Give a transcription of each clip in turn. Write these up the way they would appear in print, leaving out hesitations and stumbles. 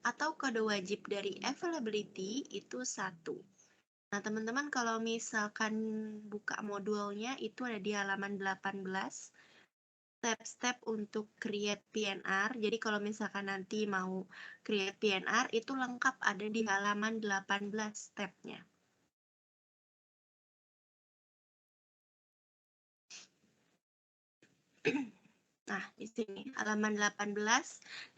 atau kode wajib dari availability itu 1. Nah, teman-teman kalau misalkan buka modulnya itu ada di halaman 18, step-step untuk create PNR. Jadi kalau misalkan nanti mau create PNR itu lengkap ada di halaman 18 stepnya. Nah, di sini halaman 18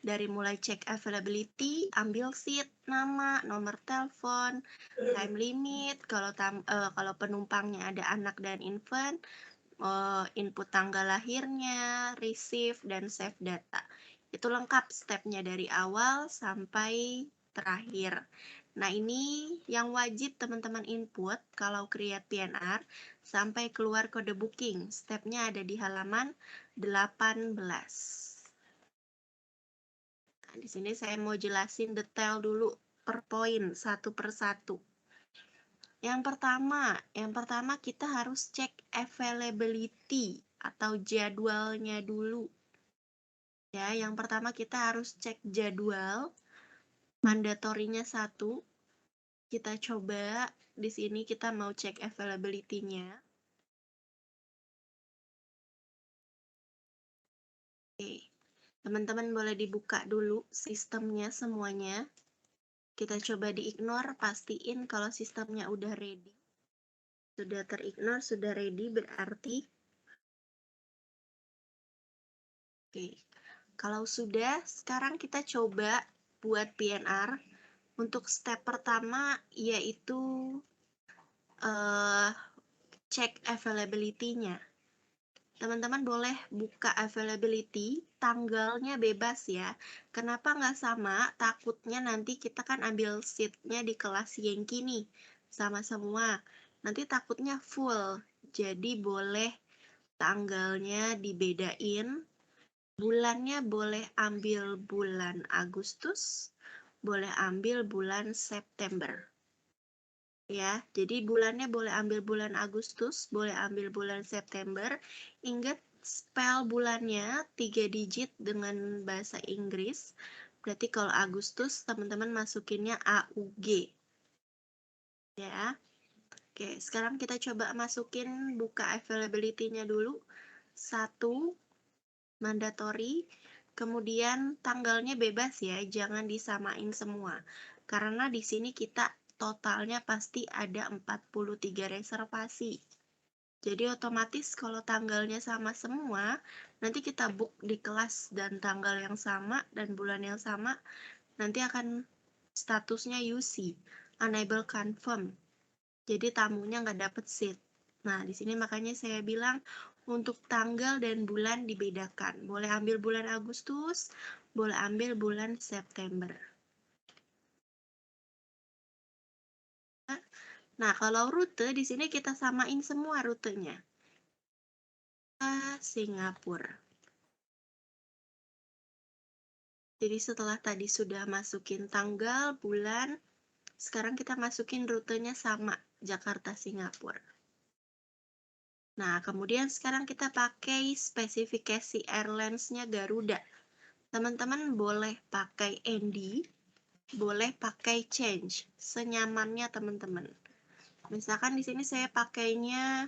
dari mulai cek availability, ambil seat, nama, nomor telepon, time limit, kalau penumpangnya ada anak dan infant, input tanggal lahirnya, receive, dan save data. Itu lengkap stepnya dari awal sampai terakhir. Nah, ini yang wajib teman-teman input kalau create PNR sampai keluar kode booking. Stepnya ada di halaman 18. Nah, di sini saya mau jelasin detail dulu per poin, satu per satu. Yang pertama kita harus cek availability atau jadwalnya dulu. Ya, yang pertama kita harus cek jadwal. Mandatorinya 1. Kita coba di sini kita mau cek availability-nya. Oke. Teman-teman boleh dibuka dulu sistemnya semuanya. Kita coba di-ignore, pastiin kalau sistemnya udah ready. Sudah ter-ignore, sudah ready berarti. Oke. Kalau sudah, sekarang kita coba buat PNR. Untuk step pertama yaitu cek availability-nya. Teman-teman boleh buka availability, tanggalnya bebas ya. Kenapa nggak sama? Takutnya nanti kita kan ambil seat-nya di kelas Yankee nih, sama semua. Nanti takutnya full, jadi boleh tanggalnya dibedain. Bulannya boleh ambil bulan Agustus, boleh ambil bulan September. Ya, jadi bulannya boleh ambil bulan Agustus, boleh ambil bulan September. Ingat spell bulannya 3 digit dengan bahasa Inggris. Berarti kalau Agustus teman-teman masukinnya AUG. Ya. Oke, sekarang kita coba masukin buka availability-nya dulu. 1 mandatory. Kemudian tanggalnya bebas ya, jangan disamain semua. Karena di sini kita totalnya pasti ada 43 reservasi. Jadi otomatis kalau tanggalnya sama semua, nanti kita book di kelas dan tanggal yang sama dan bulan yang sama, nanti akan statusnya UC, unable confirm. Jadi tamunya nggak dapet seat. Nah, di sini makanya saya bilang untuk tanggal dan bulan dibedakan. Boleh ambil bulan Agustus, boleh ambil bulan September. Nah, kalau rute di sini kita samain semua rutenya. Singapura. Jadi setelah tadi sudah masukin tanggal, bulan, sekarang kita masukin rutenya sama, Jakarta Singapura. Nah, kemudian sekarang kita pakai spesifikasi airlines-nya Garuda. Teman-teman boleh pakai ND, boleh pakai change, senyamannya teman-teman. Misalkan di sini saya pakainya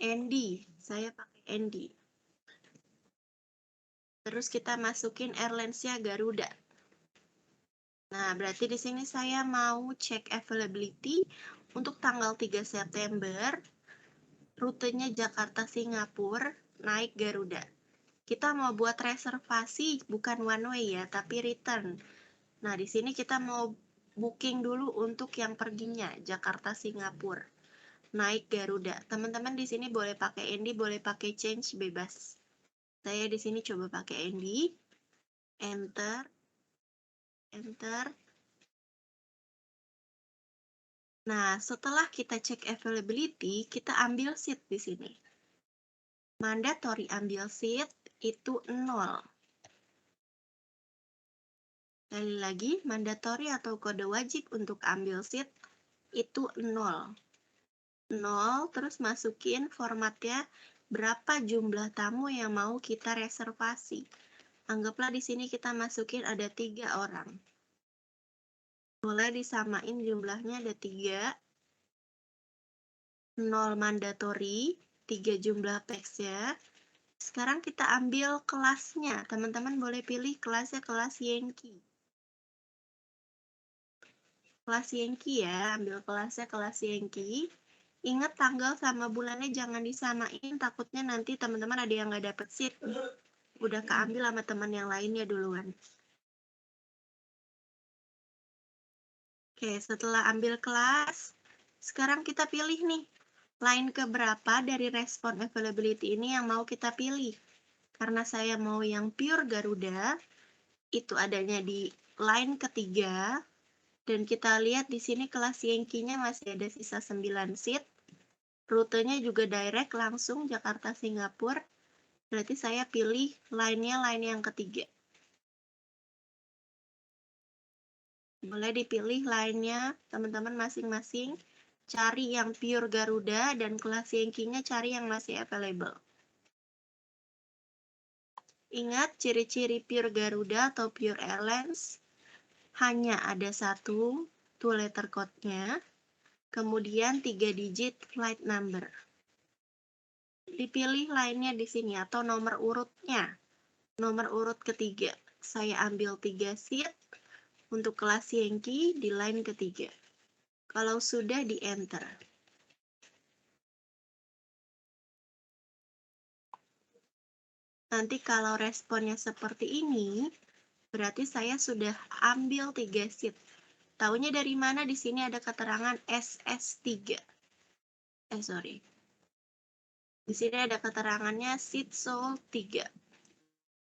ND, saya pakai ND. Terus kita masukin airlines-nya Garuda. Nah, berarti di sini saya mau cek availability untuk tanggal 3 September, rutenya Jakarta Singapura, naik Garuda. Kita mau buat reservasi bukan one way ya, tapi return. Nah, di sini kita mau booking dulu untuk yang perginya Jakarta Singapura. Naik Garuda. Teman-teman di sini boleh pakai ND, boleh pakai change bebas. Saya di sini coba pakai ND. Enter. Enter. Nah, setelah kita cek availability, kita ambil seat di sini. Mandatory ambil seat itu 0. Sekali lagi, mandatory atau kode wajib untuk ambil seat itu 0. 0, terus masukin formatnya berapa jumlah tamu yang mau kita reservasi. Anggaplah di sini kita masukin ada 3 orang. Boleh disamain jumlahnya ada 3. 0 mandatory, 3 jumlah teks ya. Sekarang kita ambil kelasnya. Teman-teman boleh pilih kelasnya kelas Yankee. Kelas Yankee ya, ambil kelasnya kelas Yankee. Ingat tanggal sama bulannya jangan disamain, takutnya nanti teman-teman ada yang nggak dapet seat. Udah keambil sama teman yang lainnya duluan. Oke, setelah ambil kelas, sekarang kita pilih nih, line keberapa dari respon availability ini yang mau kita pilih. Karena saya mau yang pure Garuda, itu adanya di line ketiga, dan kita lihat di sini kelas Yankee-nya masih ada sisa 9 seat. Rutenya juga direct langsung Jakarta Singapura. Berarti saya pilih line-nya line yang ketiga. Boleh dipilih line-nya teman-teman masing-masing. Cari yang pure Garuda dan kelas Yankee-nya cari yang masih available. Ingat ciri-ciri pure Garuda atau pure Airlines hanya ada satu, two letter code-nya, kemudian 3 digit flight number. Dipilih line-nya di sini atau nomor urutnya. Nomor urut ketiga. Saya ambil 3 seat untuk kelas Yankee di line ketiga. Kalau sudah di enter. Nanti kalau responnya seperti ini, berarti saya sudah ambil 3 seat. Taunya dari mana? Di sini ada keterangan SS3. Sorry. Di sini ada keterangannya seat sold 3.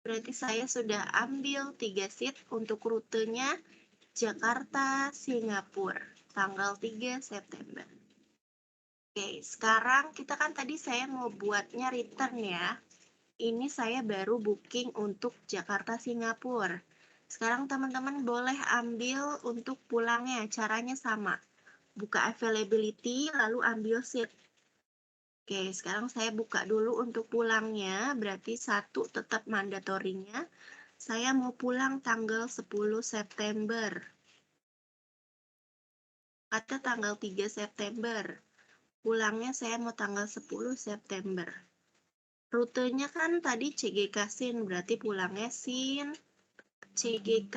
Berarti saya sudah ambil 3 seat untuk rutenya Jakarta, Singapura, tanggal 3 September. Oke, sekarang kita kan tadi saya mau buatnya return ya. Ini saya baru booking untuk Jakarta, Singapura. Sekarang teman-teman boleh ambil untuk pulangnya, caranya sama. Buka availability, lalu ambil seat. Oke, sekarang saya buka dulu untuk pulangnya, berarti 1 tetap mandatorinya. Saya mau pulang tanggal 10 September. Atau tanggal 3 September. Pulangnya saya mau tanggal 10 September. Rutenya kan tadi CGK Sin, berarti pulangnya Sin CGK.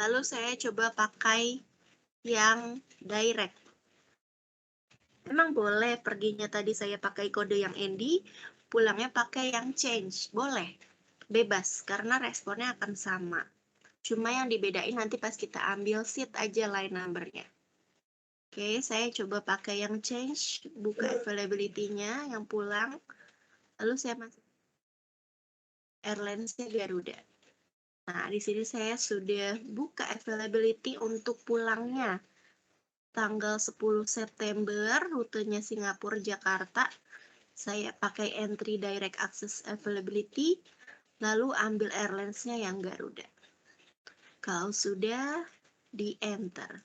Lalu saya coba pakai yang direct. Emang boleh perginya tadi saya pakai kode yang Andy, pulangnya pakai yang change. Boleh, bebas, karena responnya akan sama. Cuma yang dibedain nanti pas kita ambil seat aja line numbernya. Oke, saya coba pakai yang change, buka availability-nya, yang pulang. Lalu saya masuk airlines-nya Garuda. Nah, di sini saya sudah buka availability untuk pulangnya. Tanggal 10 September, rutenya Singapura Jakarta. Saya pakai entry direct access availability, lalu ambil airlines-nya yang Garuda. Kalau sudah, di enter.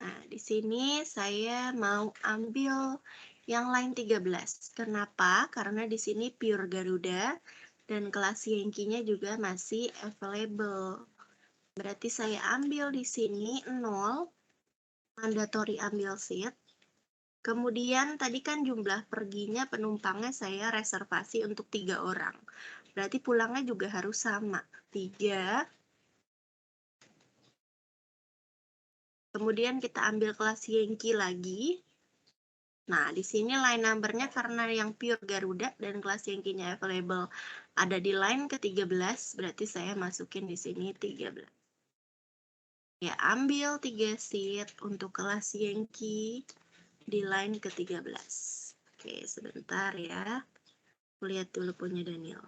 Nah, di sini saya mau ambil yang line 13. Kenapa? Karena di sini pure Garuda dan kelas Yankee-nya juga masih available. Berarti saya ambil di sini 0, mandatory ambil seat. Kemudian tadi kan jumlah perginya penumpangnya saya reservasi untuk 3 orang. Berarti pulangnya juga harus sama, 3. Kemudian kita ambil kelas Yankee lagi. Nah, di sini line numbernya karena yang pure Garuda dan kelas Yankee-nya available ada di line ke-13, berarti saya masukin di sini 13. Ya, ambil 3 seat untuk kelas Yankee di line ke-13. Oke, sebentar ya. Lihat dulu punya Daniel.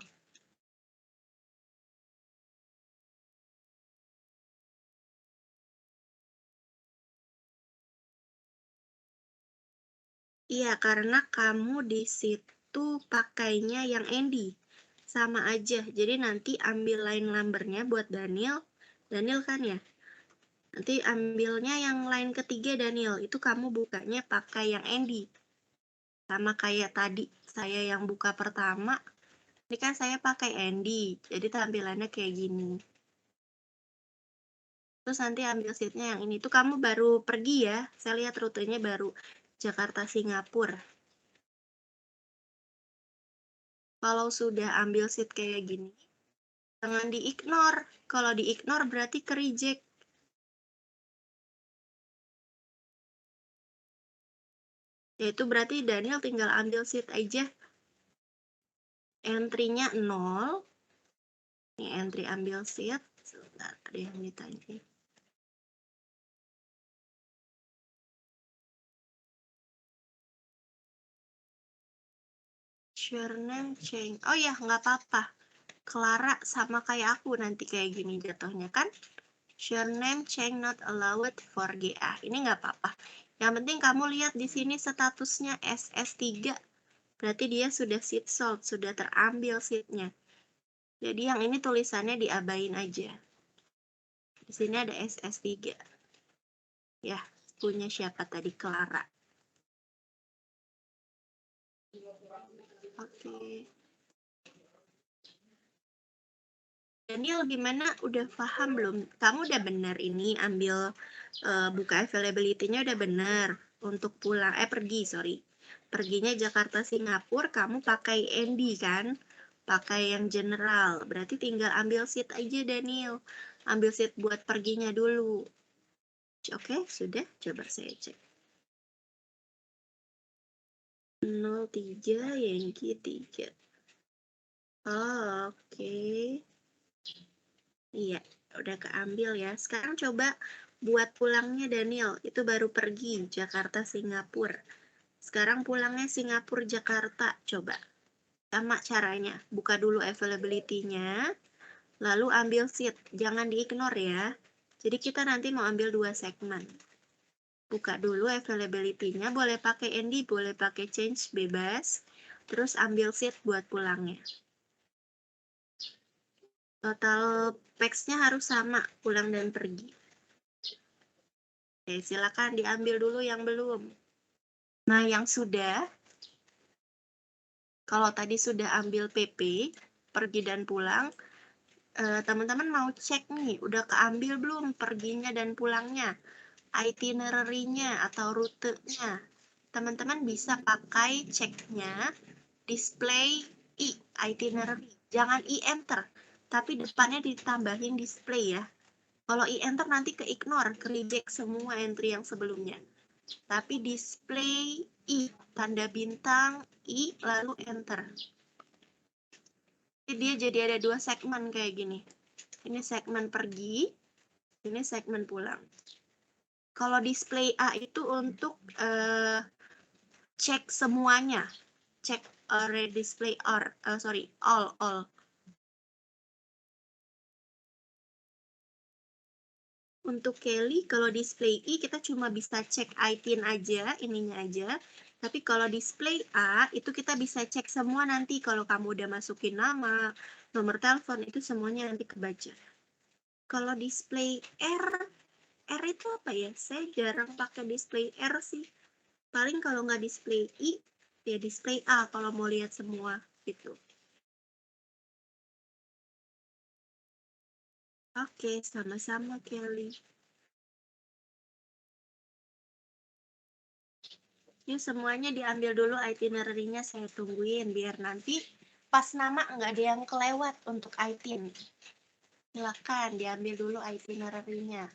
Iya, karena kamu di situ pakainya yang Andy. Sama aja. Jadi nanti ambil line numbernya buat Daniel. Daniel kan ya? Nanti ambilnya yang line ketiga Daniel. Itu kamu bukanya pakai yang Andy. Sama kayak tadi. Saya yang buka pertama. Ini kan saya pakai Andy, jadi tampilannya kayak gini. Terus nanti ambil seatnya yang ini. Tuh kamu baru pergi ya, saya lihat rutenya baru Jakarta Singapura. Kalau sudah ambil seat kayak gini, jangan di-ignore. Kalau di-ignore berarti ke-reject. Yaitu berarti Daniel tinggal ambil seat aja. Entry-nya 0. Ini entry ambil seat. Sebentar, ada yang ditanya. Surname change. Oh ya, nggak apa-apa. Clara sama kayak aku nanti kayak gini jatuhnya kan. Surname change not allowed for GA. Ini nggak apa-apa. Yang penting kamu lihat di sini statusnya SS3. Berarti dia sudah seat sold, sudah terambil seatnya. Jadi yang ini tulisannya diabain aja. Di sini ada SS3. Ya, punya siapa tadi? Clara. Oke. Daniel, gimana? Udah paham belum? Kamu udah benar ini ambil buka availability-nya udah benar. Untuk pulang, pergi, sorry. Perginya Jakarta Singapura, kamu pakai Andy kan? Pakai yang general. Berarti tinggal ambil seat aja, Daniel. Ambil seat buat perginya dulu. Oke, sudah. Coba saya cek. 03 Yankee 3. Oh, oke. Iya, udah keambil ya. Sekarang coba buat pulangnya Daniel. Itu baru pergi Jakarta Singapura. Sekarang pulangnya Singapura Jakarta. Coba. Sama caranya. Buka dulu availability-nya. Lalu ambil seat. Jangan di-ignore ya. Jadi kita nanti mau ambil 2 segmen. Buka dulu availability-nya. Boleh pakai Andy, boleh pakai change, bebas. Terus ambil seat buat pulangnya. Total pax-nya harus sama, pulang dan pergi. Oke, silakan diambil dulu yang belum. Nah, yang sudah, kalau tadi sudah ambil PP, pergi dan pulang, teman-teman mau cek nih, udah keambil belum perginya dan pulangnya, itinerary-nya atau rutenya. Teman-teman bisa pakai ceknya display itinerary. Jangan enter, tapi depannya ditambahin display ya. Kalau enter nanti ke-ignore, ke-reject semua entry yang sebelumnya. Tapi display tanda bintang lalu enter. Jadi dia jadi ada 2 segmen kayak gini. Ini segmen pergi, ini segmen pulang. Kalau display A itu untuk cek semuanya, cek display all. Untuk Kelly, kalau display I kita cuma bisa cek item aja, ininya aja. Tapi kalau display A, itu kita bisa cek semua nanti kalau kamu udah masukin nama, nomor telepon, itu semuanya nanti kebaca. Kalau display R itu apa ya? Saya jarang pakai display R sih. Paling kalau nggak display I, ya display A kalau mau lihat semua gitu. Oke, sama-sama Kelly. Yuk semuanya diambil dulu itinerary-nya, saya tungguin biar nanti pas nama nggak ada yang kelewat untuk item. Silakan diambil dulu itinerary-nya.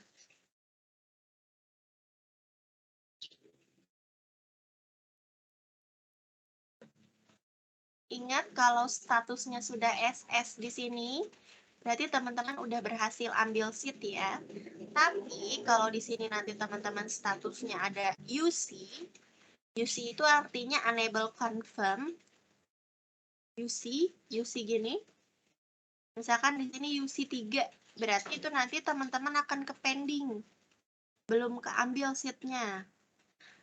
Ingat kalau statusnya sudah SS di sini, berarti teman-teman udah berhasil ambil seat ya. Tapi kalau di sini nanti teman-teman statusnya ada UC, UC itu artinya unable confirm. UC gini. Misalkan di sini UC 3, berarti itu nanti teman-teman akan ke pending. Belum keambil seatnya.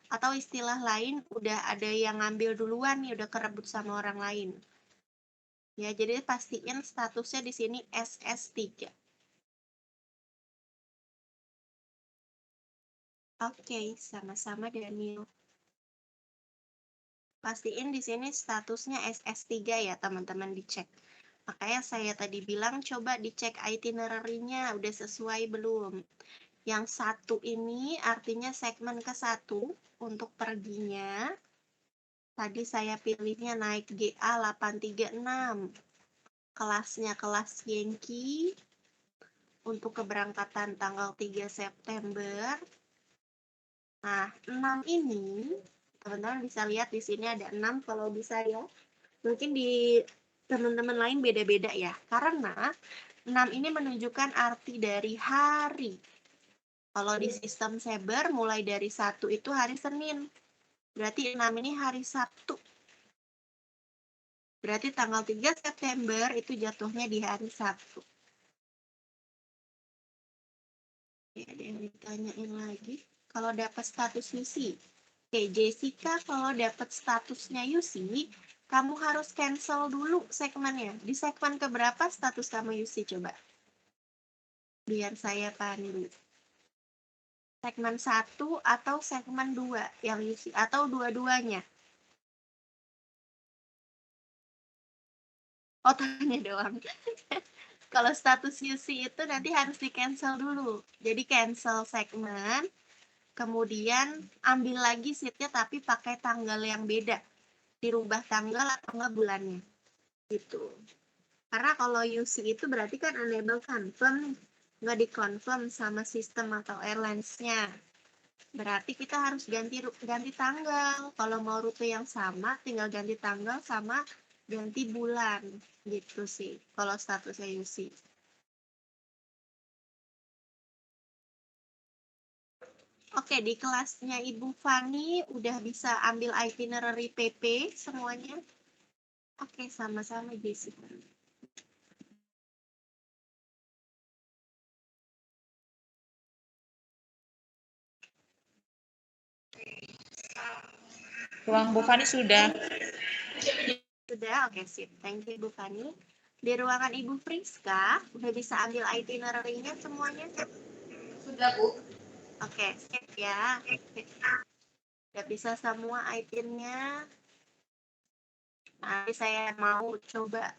Atau istilah lain, udah ada yang ngambil duluan nih, udah kerebut sama orang lain. Ya, jadi pastiin statusnya di sini SS3. Oke, sama-sama Daniel. Pastiin di sini statusnya SS3 ya, teman-teman dicek. Makanya saya tadi bilang coba dicek itinerary-nya udah sesuai belum. Yang satu ini artinya segmen ke-1 untuk perginya. Tadi saya pilihnya naik GA 836. Kelasnya kelas Yankee. Untuk keberangkatan tanggal 3 September. Nah, 6 ini teman-teman bisa lihat di sini ada 6 kalau bisa ya. Mungkin di teman-teman lain beda-beda ya. Karena 6 ini menunjukkan arti dari hari. Kalau di sistem Saber mulai dari 1 itu hari Senin. Berarti 6 ini hari Sabtu. Berarti tanggal 3 September itu jatuhnya di hari Sabtu. Ya, ada yang ditanyain lagi. Kalau dapat status UC. Oke, Jessica, kalau dapat statusnya UC, kamu harus cancel dulu segmennya. Di segmen keberapa status kamu UC coba? Biar saya pandu. Segmen 1 atau segmen 2 yang UC atau dua-duanya? Oh, tanya doang. Kalau status UC itu nanti harus di cancel dulu. Jadi cancel segmen, kemudian ambil lagi seatnya tapi pakai tanggal yang beda. Dirubah tanggal atau enggak bulannya. Gitu. Karena kalau UC itu berarti kan enable confirm, nggak di-confirm sama sistem atau airlines-nya. Berarti kita harus ganti tanggal. Kalau mau rute yang sama, tinggal ganti tanggal sama ganti bulan. Gitu sih, kalau statusnya UC. Oke, di kelasnya Ibu Fani udah bisa ambil itinerary PP semuanya? Oke, sama-sama Jessica. Ruang Bu Fani sudah. Sudah, oke sip. Thank you Ibu Fani. Di ruangan Ibu Friska, udah bisa ambil itinerary-nya semuanya? Sudah, Bu. Oke, sip ya. Udah bisa semua itemnya. Nanti saya mau coba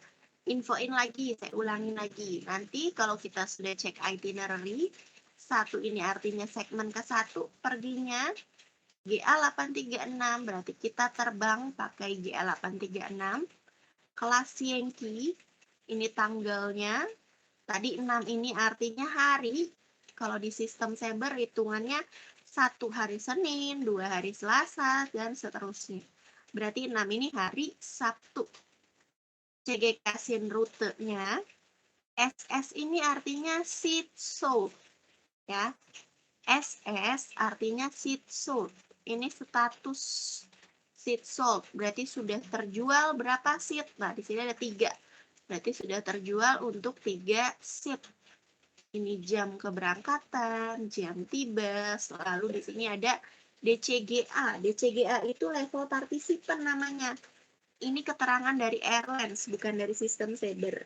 infoin lagi, saya ulangin lagi. Nanti kalau kita sudah cek itinerary, 1 ini artinya segmen ke-1 perginya GA 836, berarti kita terbang pakai GA 836. Kelas Yankee, ini tanggalnya. Tadi 6 ini artinya hari. Kalau di sistem Saber hitungannya 1 hari Senin, 2 hari Selasa, dan seterusnya. Berarti 6 ini hari Sabtu. CGK SIN rutenya. SS ini artinya seat sold. Ya. SS artinya seat sold. Ini status seat sold. Berarti sudah terjual berapa seat? Nah, di sini ada 3. Berarti sudah terjual untuk 3 seat. Ini jam keberangkatan, jam tiba, lalu di sini ada DCGA. DCGA itu level partisipan namanya. Ini keterangan dari airlines, bukan dari sistem Saber.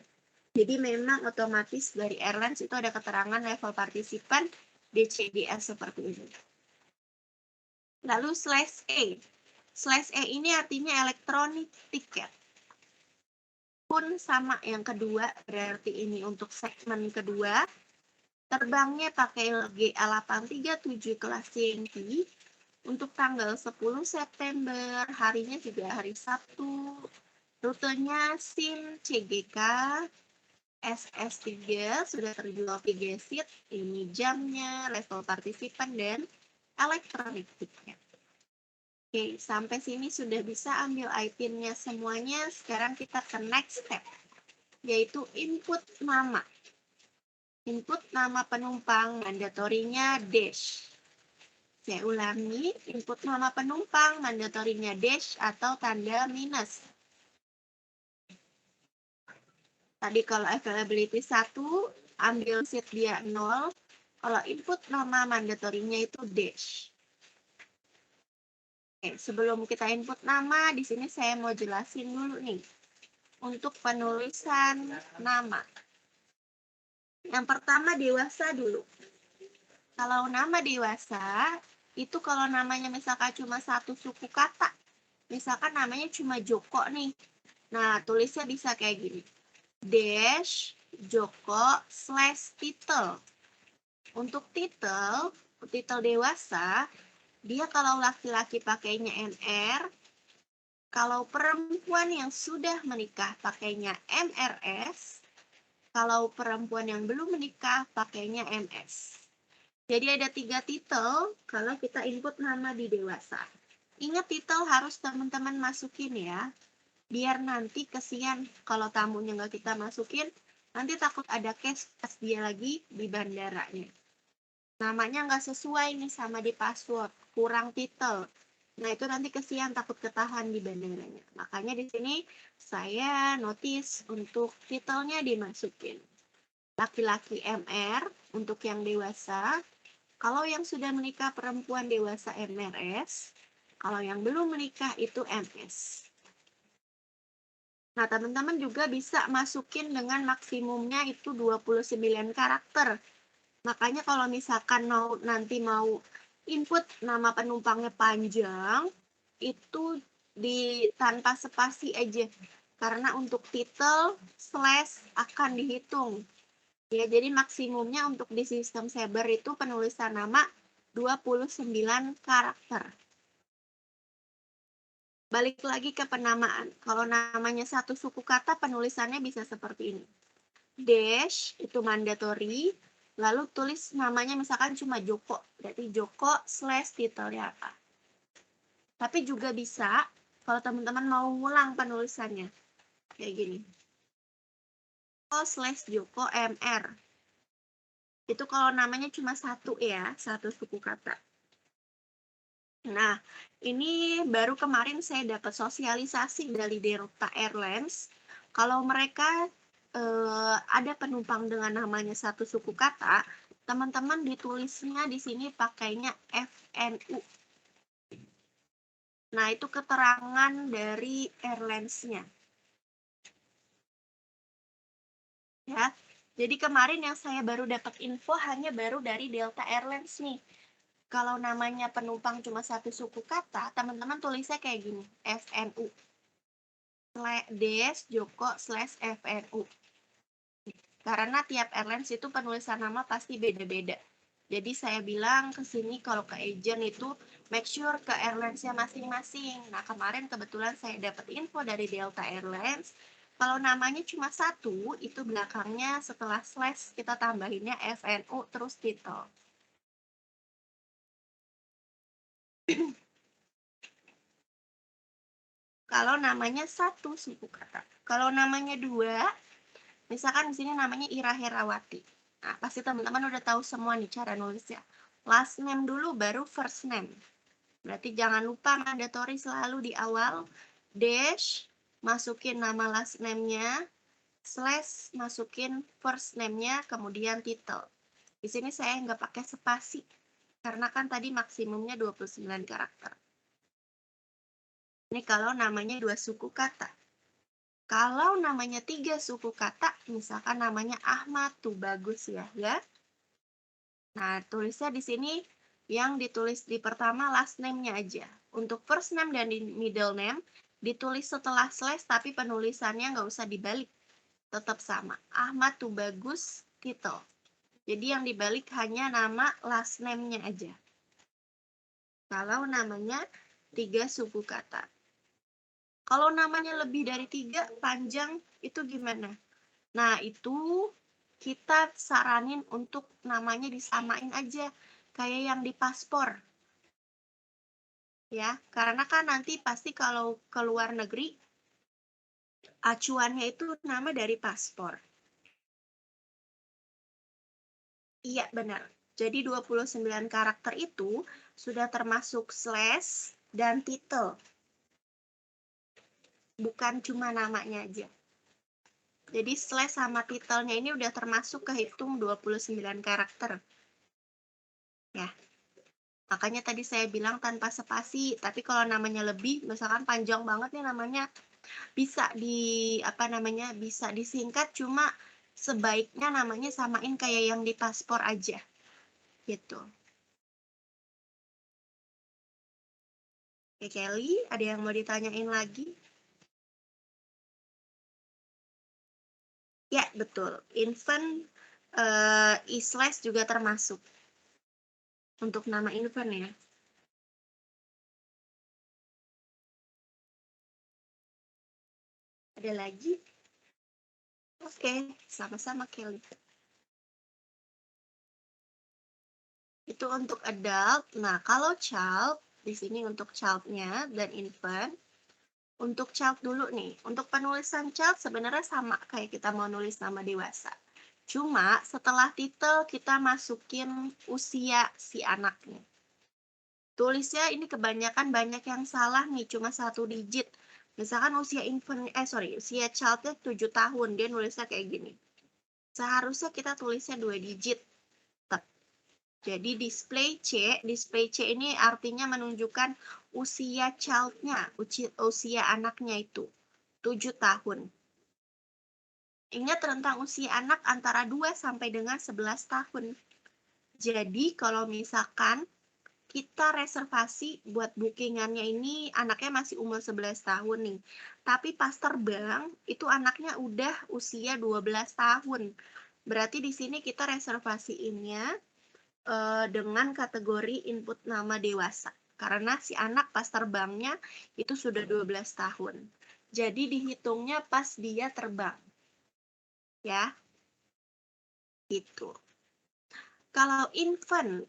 Jadi memang otomatis dari airlines itu ada keterangan level partisipan DCGA seperti ini. Lalu /E. /E ini artinya electronic ticket. Pun sama yang kedua, berarti ini untuk segmen kedua. Terbangnya pakai GA837 kelas Yankee untuk tanggal 10 September, harinya juga hari Sabtu. Rutenya SIN CGK SS3 sudah terjual 3 seat. Ini jamnya, level partisipan, dan elektronik tiket. Oke, sampai sini sudah bisa ambil itemnya semuanya. Sekarang kita ke next step, yaitu input nama. Input nama penumpang, mandatorinya dash. Saya ulangi, input nama penumpang, mandatorinya dash atau tanda minus. Tadi kalau availability 1, ambil seat dia 0. Kalau input nama mandatorinya itu dash. Oke, sebelum kita input nama, di sini saya mau jelasin dulu nih. Untuk penulisan nama. Yang pertama dewasa dulu. Kalau nama dewasa, itu kalau namanya misalkan cuma 1 suku kata, misalkan namanya cuma Joko nih. Nah, tulisnya bisa kayak gini. Dash Joko / title. Untuk title dewasa, dia kalau laki-laki pakainya MR, kalau perempuan yang sudah menikah pakainya MRS, kalau perempuan yang belum menikah pakainya MS. Jadi ada 3 titel kalau kita input nama di dewasa. Ingat titel harus teman-teman masukin ya. Biar nanti kesian kalau tamunya nggak kita masukin, nanti takut ada case pas dia lagi di bandaranya. Namanya nggak sesuai nih sama di password, kurang titel. Nah itu nanti kesian takut ketahan di bandaranya. Makanya di sini saya notice untuk titelnya dimasukin. Laki-laki MR untuk yang dewasa. Kalau yang sudah menikah perempuan dewasa MRS, kalau yang belum menikah itu MS. Nah, teman-teman juga bisa masukin dengan maksimumnya itu 29 karakter. Makanya kalau misalkan nanti mau input nama penumpangnya panjang, itu tanpa spasi aja. Karena untuk titel / akan dihitung. Ya, jadi maksimumnya untuk di sistem Saber itu penulisan nama 29 karakter. Balik lagi ke penamaan. Kalau namanya satu suku kata, penulisannya bisa seperti ini. Dash itu mandatory, lalu tulis namanya misalkan cuma Joko, berarti Joko / titelnya apa. Tapi juga bisa kalau teman-teman mau ngulang penulisannya. Kayak gini. Joko / Joko MR. Itu kalau namanya cuma satu ya, satu suku kata. Nah, ini baru kemarin saya dapat sosialisasi dari Delta Airlines. Kalau mereka ada penumpang dengan namanya satu suku kata, teman-teman ditulisnya di sini pakainya FNU. Nah, itu keterangan dari airlines-nya. Ya. Jadi kemarin yang saya baru dapat info hanya baru dari Delta Airlines nih. Kalau namanya penumpang cuma satu suku kata, teman-teman tulisnya kayak gini, FNU. Joko / FNU. Karena tiap airlines itu penulisan nama pasti beda-beda. Jadi saya bilang ke sini kalau ke agent itu make sure ke airlines-nya masing-masing. Nah, kemarin kebetulan saya dapat info dari Delta Airlines. Kalau namanya cuma satu, itu belakangnya setelah / kita tambahinnya FNU terus titel. Kalau namanya satu suku kata. Kalau namanya dua, misalkan di sini namanya Ira Herawati. Nah, pasti teman-teman udah tahu semua nih cara nulisnya. Last name dulu baru first name. Berarti jangan lupa mandatory selalu di awal. Dash, masukin nama last name-nya. / masukin first name-nya, kemudian title. Di sini saya nggak pakai spasi. Karena kan tadi maksimumnya 29 karakter. Ini kalau namanya 2 suku kata. Kalau namanya 3 suku kata, misalkan namanya Ahmad, tuh bagus ya. Nah, tulisnya di sini yang ditulis di pertama last name-nya aja. Untuk first name dan middle name, ditulis setelah / tapi penulisannya nggak usah dibalik. Tetap sama. Ahmad tuh bagus, titel. Jadi yang dibalik hanya nama last name-nya aja. Kalau namanya 3 suku kata. Kalau namanya lebih dari 3, panjang, itu gimana? Nah, itu kita saranin untuk namanya disamain aja, kayak yang di paspor. Ya, karena kan nanti pasti kalau ke luar negeri, acuannya itu nama dari paspor. Iya, benar. Jadi 29 karakter itu sudah termasuk / dan titel. Bukan cuma namanya aja. Jadi / sama titelnya ini udah termasuk kehitung 29 karakter. Ya. Makanya tadi saya bilang tanpa spasi, tapi kalau namanya lebih, misalkan panjang banget nih namanya, bisa bisa disingkat, cuma sebaiknya namanya samain kayak yang di paspor aja. Gitu. Oke, Kelly, ada yang mau ditanyain lagi? Ya, betul. Infant e/slash juga termasuk untuk nama infant ya. Ada lagi? Oke, sama-sama Kelly. Itu untuk adult. Nah, kalau child, di sini untuk child-nya dan infant. Untuk child dulu nih. Untuk penulisan child sebenarnya sama kayak kita mau nulis nama dewasa. Cuma setelah titel kita masukin usia si anaknya. Tulisnya ini kebanyakan banyak yang salah nih, cuma 1 digit. Misalkan usia usia childnya 7 tahun, dia nulisnya kayak gini. Seharusnya kita tulisnya 2 digit. Jadi display C ini artinya menunjukkan usia childnya, usia anaknya itu 7 tahun. Ingat tentang usia anak antara 2 sampai dengan 11 tahun. Jadi kalau misalkan kita reservasi buat bookingannya ini anaknya masih umur 11 tahun nih. Tapi pas terbang itu anaknya udah usia 12 tahun. Berarti di sini kita reservasiinnya dengan kategori input nama dewasa. Karena si anak pas terbangnya itu sudah 12 tahun. Jadi dihitungnya pas dia terbang. Ya. Gitu. Kalau infant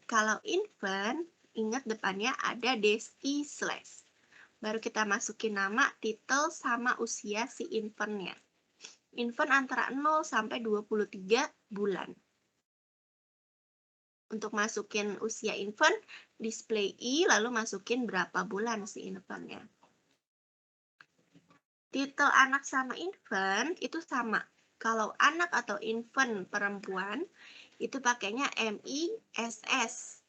ingat depannya ada des/i/. Baru kita masukin nama, titel, sama usia si infantnya. Infant antara 0 sampai 23 bulan. Untuk masukin usia infant, display I, lalu masukin berapa bulan si infantnya. Titel anak sama infant itu sama. Kalau anak atau infant perempuan, itu pakainya MISS.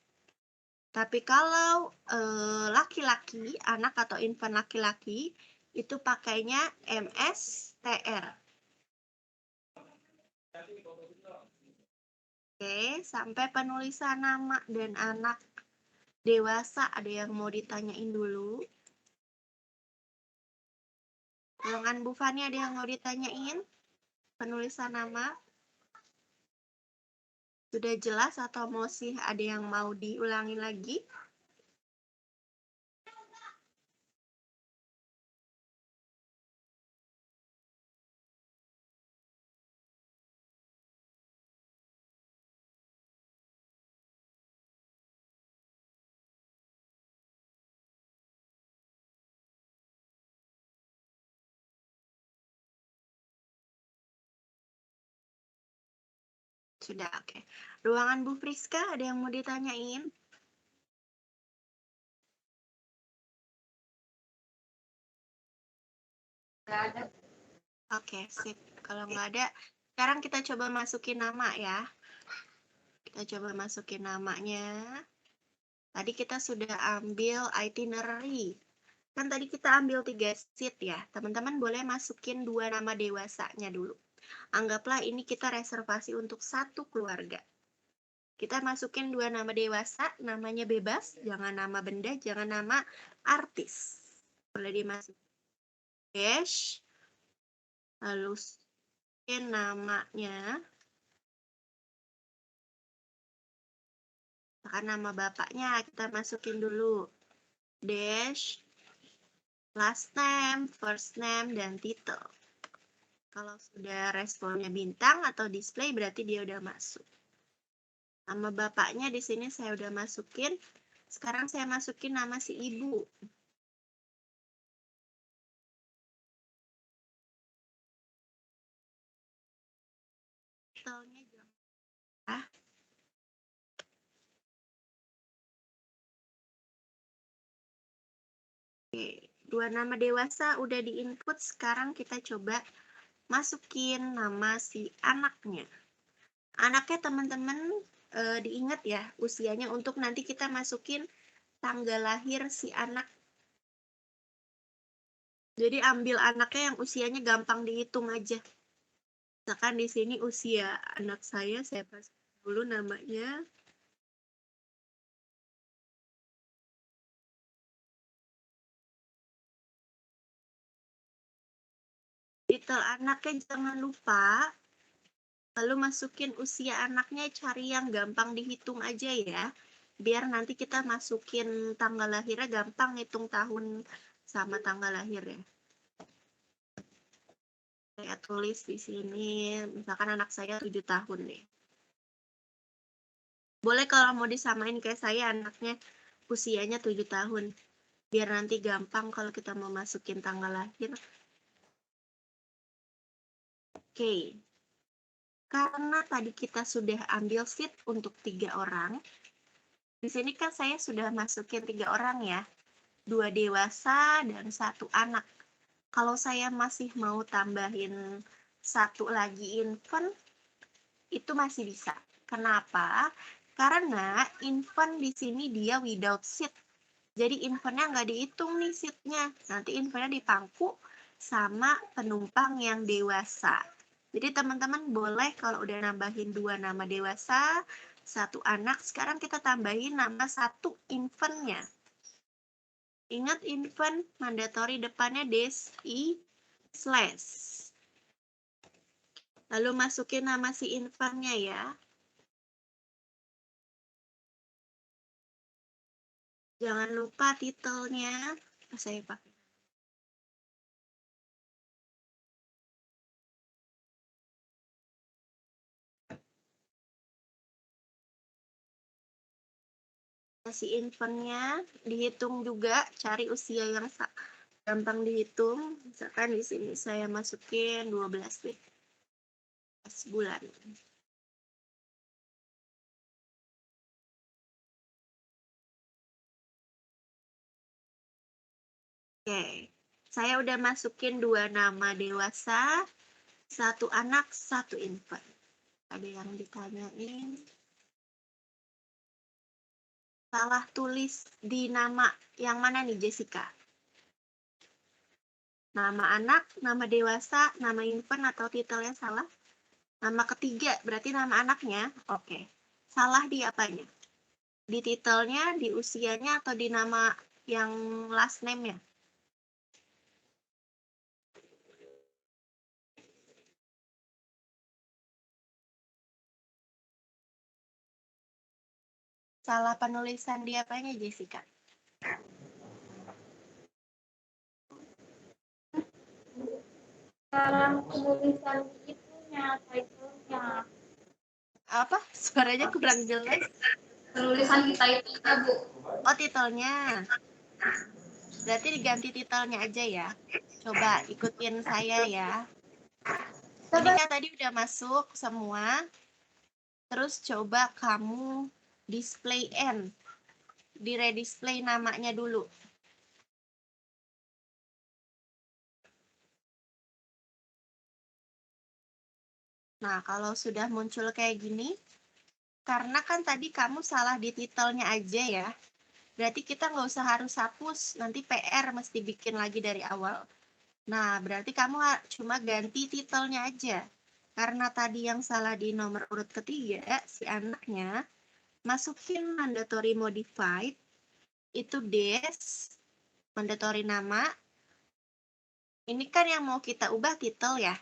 Tapi kalau laki-laki, anak atau infant laki-laki, itu pakainya MSTR. Oke, sampai penulisan nama dan anak dewasa ada yang mau ditanyain dulu? Golongan Bu Fani ada yang mau ditanyain? Penulisan nama? Sudah jelas atau masih ada yang mau diulangi lagi? Sudah, oke. Ruangan Bu Friska ada yang mau ditanyain? Nggak ada. Oke, sip. Kalau nggak ada, sekarang kita coba masukin nama ya. Kita coba masukin namanya. Tadi kita sudah ambil itinerary. Kan tadi kita ambil 3 sheet ya. Teman-teman boleh masukin 2 nama dewasanya dulu. Anggaplah ini kita reservasi untuk 1 keluarga. Kita masukin 2 nama dewasa, namanya bebas, jangan nama benda, jangan nama artis. Boleh dimasukin dash, lalu namanya, misalkan nama bapaknya kita masukin dulu, dash, last name, first name, dan title. Kalau sudah responnya bintang atau display berarti dia udah masuk. Nama bapaknya di sini saya udah masukin. Sekarang saya masukin nama si ibu. Titelnya jangan. Oke, 2 nama dewasa udah diinput. Sekarang kita coba masukin nama si anaknya. Anaknya teman-teman diingat ya usianya untuk nanti kita masukin tanggal lahir si anak. Jadi ambil anaknya yang usianya gampang dihitung aja. Misalkan di sini usia anak saya pasang dulu namanya. Titel anaknya jangan lupa. Lalu masukin usia anaknya, cari yang gampang dihitung aja ya. Biar nanti kita masukin tanggal lahirnya gampang hitung tahun sama tanggal lahirnya. Saya tulis di sini, misalkan anak saya 7 tahun nih. Boleh kalau mau disamain kayak saya, anaknya usianya 7 tahun. Biar nanti gampang kalau kita mau masukin tanggal lahir. Oke. Karena tadi kita sudah ambil sheet untuk 3 orang. Di sini kan saya sudah masukin 3 orang ya. 2 dewasa dan 1 anak. Kalau saya masih mau tambahin 1 lagi infant, itu masih bisa. Kenapa? Karena infant di sini dia without seat. Jadi infantnya nggak dihitung nih seatnya. Nanti infantnya dipangku sama penumpang yang dewasa. Jadi teman-teman boleh kalau udah nambahin 2 nama dewasa, 1 anak, sekarang kita tambahin nama 1 infantnya. Ingat infant, mandatory depannya des, i, slash. Lalu masukin nama si infantnya ya. Jangan lupa titelnya. Saya pakai. Si infantnya dihitung juga, cari usia yang gampang dihitung. Misalkan di sini saya masukin 12 deh. 12 bulan. Oke, saya udah masukin 2 nama dewasa, 1 anak, 1 infant. Ada yang ditanyain. Salah tulis di nama yang mana nih, Jessica? Nama anak, nama dewasa, nama infant atau titelnya salah? Nama ketiga, berarti nama anaknya? Oke. Salah di apanya? Di titelnya, di usianya, atau di nama yang last name-nya? Salah penulisan di apanya, Jessica? Salah penulisan itunya, title-nya. Apa? Suaranya kurang jelas. Penulisan di title-nya, Bu. Oh, titelnya. Berarti diganti titelnya aja ya. Coba ikutin saya ya. Ini kan tadi udah masuk semua. Terus coba kamu display N. Di-redisplay namanya dulu. Nah, kalau sudah muncul kayak gini, karena kan tadi kamu salah di titelnya aja ya. Berarti kita nggak usah harus hapus, nanti PR mesti bikin lagi dari awal. Nah, berarti kamu cuma ganti titelnya aja. Karena tadi yang salah di nomor urut ketiga, si anaknya, masukin mandatory modified, itu des, mandatory nama. Ini kan yang mau kita ubah titel ya.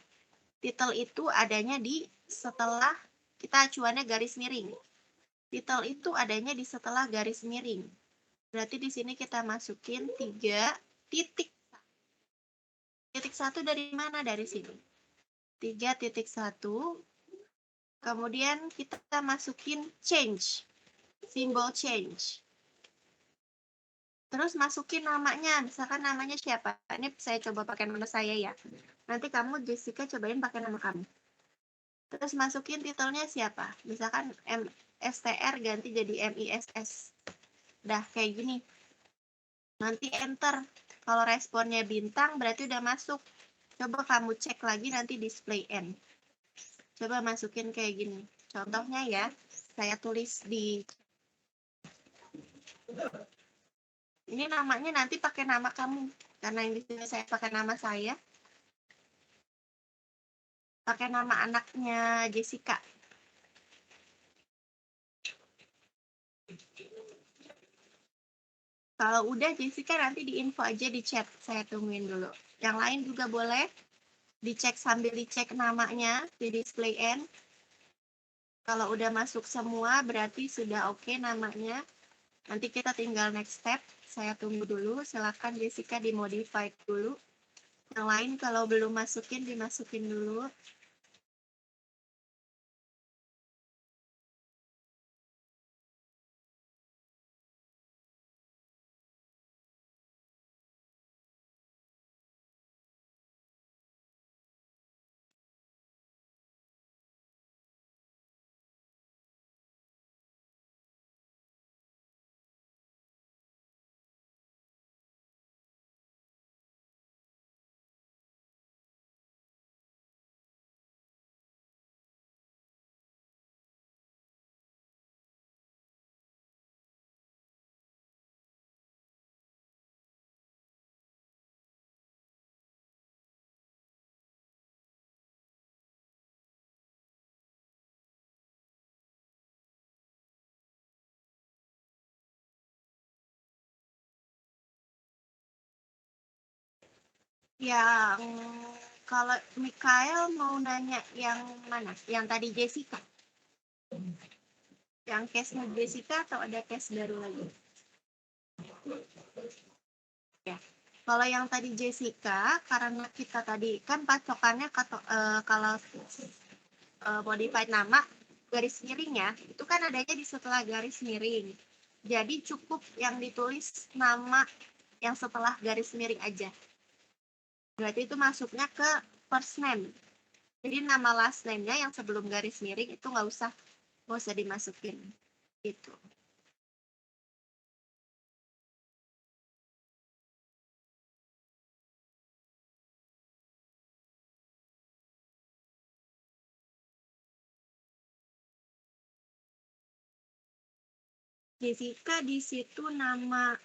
Titel itu adanya di setelah kita acuannya garis miring. Titel itu adanya di setelah garis miring. Berarti di sini kita masukin 3 titik. Titik 1 dari mana? Dari sini. 3.1. Kemudian kita masukin change. Simbol change. Terus masukin namanya. Misalkan namanya siapa? Ini saya coba pakai nama saya ya. Nanti kamu, Jessica, cobain pakai nama kamu. Terus masukin titelnya siapa? Misalkan MSTR ganti jadi MISS. Dah kayak gini. Nanti enter. Kalau responnya bintang berarti udah masuk. Coba kamu cek lagi nanti display N. Coba masukin kayak gini. Contohnya ya, saya tulis di... Ini namanya nanti pakai nama kamu. Karena yang di sini saya pakai nama saya. Pakai nama anaknya Jessica. Kalau udah Jessica nanti di info aja di chat. Saya tungguin dulu. Yang lain juga boleh. Dicek sambil dicek namanya di display end. Kalau udah masuk semua berarti sudah oke namanya. Nanti kita tinggal next step. Saya tunggu dulu. Silakan Jessica dimodify dulu. Yang lain kalau belum masukin dimasukin dulu. Yang kalau Mikael mau nanya yang mana? Yang tadi Jessica? Yang case-nya Jessica atau ada case baru lagi? Ya. Kalau yang tadi Jessica, karena kita tadi kan pacokannya kalau modified nama garis miringnya itu kan adanya di setelah garis miring. Jadi cukup yang ditulis nama yang setelah garis miring aja. Berarti itu masuknya ke first name. Jadi nama last name-nya yang sebelum garis miring itu nggak usah dimasukin gitu. Jessica di situ namanya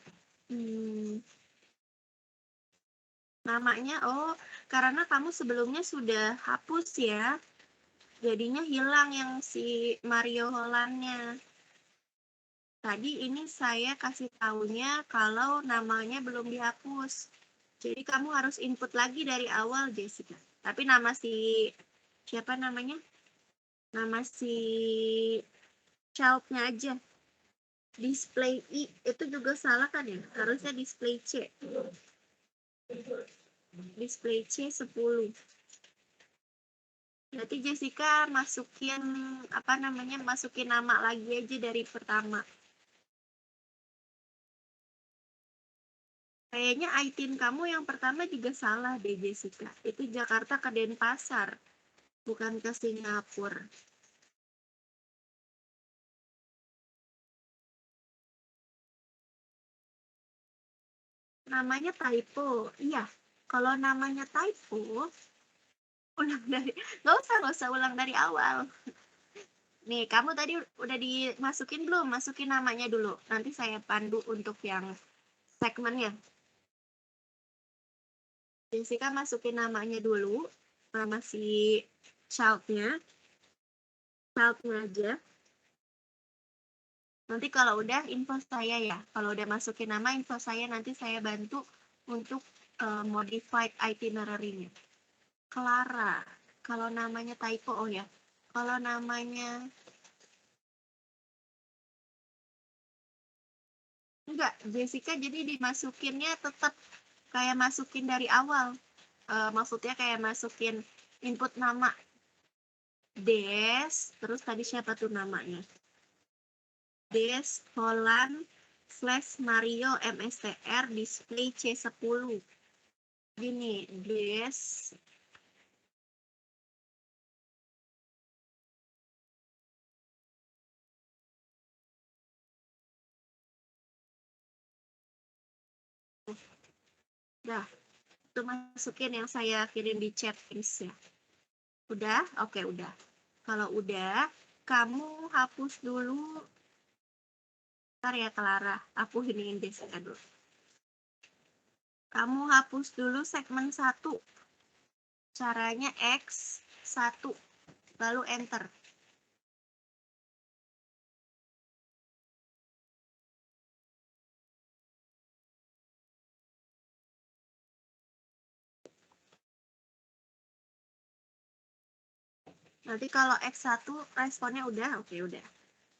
karena kamu sebelumnya sudah hapus ya. Jadinya hilang yang si Mario Hollandnya. Tadi ini saya kasih taunya kalau namanya belum dihapus. Jadi kamu harus input lagi dari awal, Jessica. Tapi nama siapa namanya? Nama si childnya aja. Display I itu juga salah kan ya? Harusnya display C. Display C 10. Berarti Jessica masukin nama lagi aja dari pertama. Kayaknya ITIN kamu yang pertama juga salah deh Jessica. Itu Jakarta ke Denpasar, bukan ke Singapura. Namanya typo. Iya, kalau namanya typo, nggak usah ulang dari awal. Nih, kamu tadi udah dimasukin belum? Masukin namanya dulu. Nanti saya pandu untuk yang segmennya. Jessica masukin namanya dulu, nama si childnya aja. Nanti kalau udah info saya ya. Kalau udah masukin nama, info saya nanti saya bantu untuk modified itinerary-nya. Clara. Kalau namanya typo, oh ya. Kalau namanya enggak, Jessica jadi dimasukinnya tetap kayak masukin dari awal. Maksudnya kayak masukin input nama Des, terus tadi siapa tuh namanya? Des Holland / Mario MSTR display C10. Gini, Des Nah, itu masukin yang saya kirim di chat ya. Udah? Oke, udah. Kalau udah, kamu hapus dulu. Ntar ya, Clara. Aku iniin Jessica dulu. Kamu hapus dulu segmen 1. Caranya X1. Lalu enter. Nanti kalau X1 responnya udah, oke udah.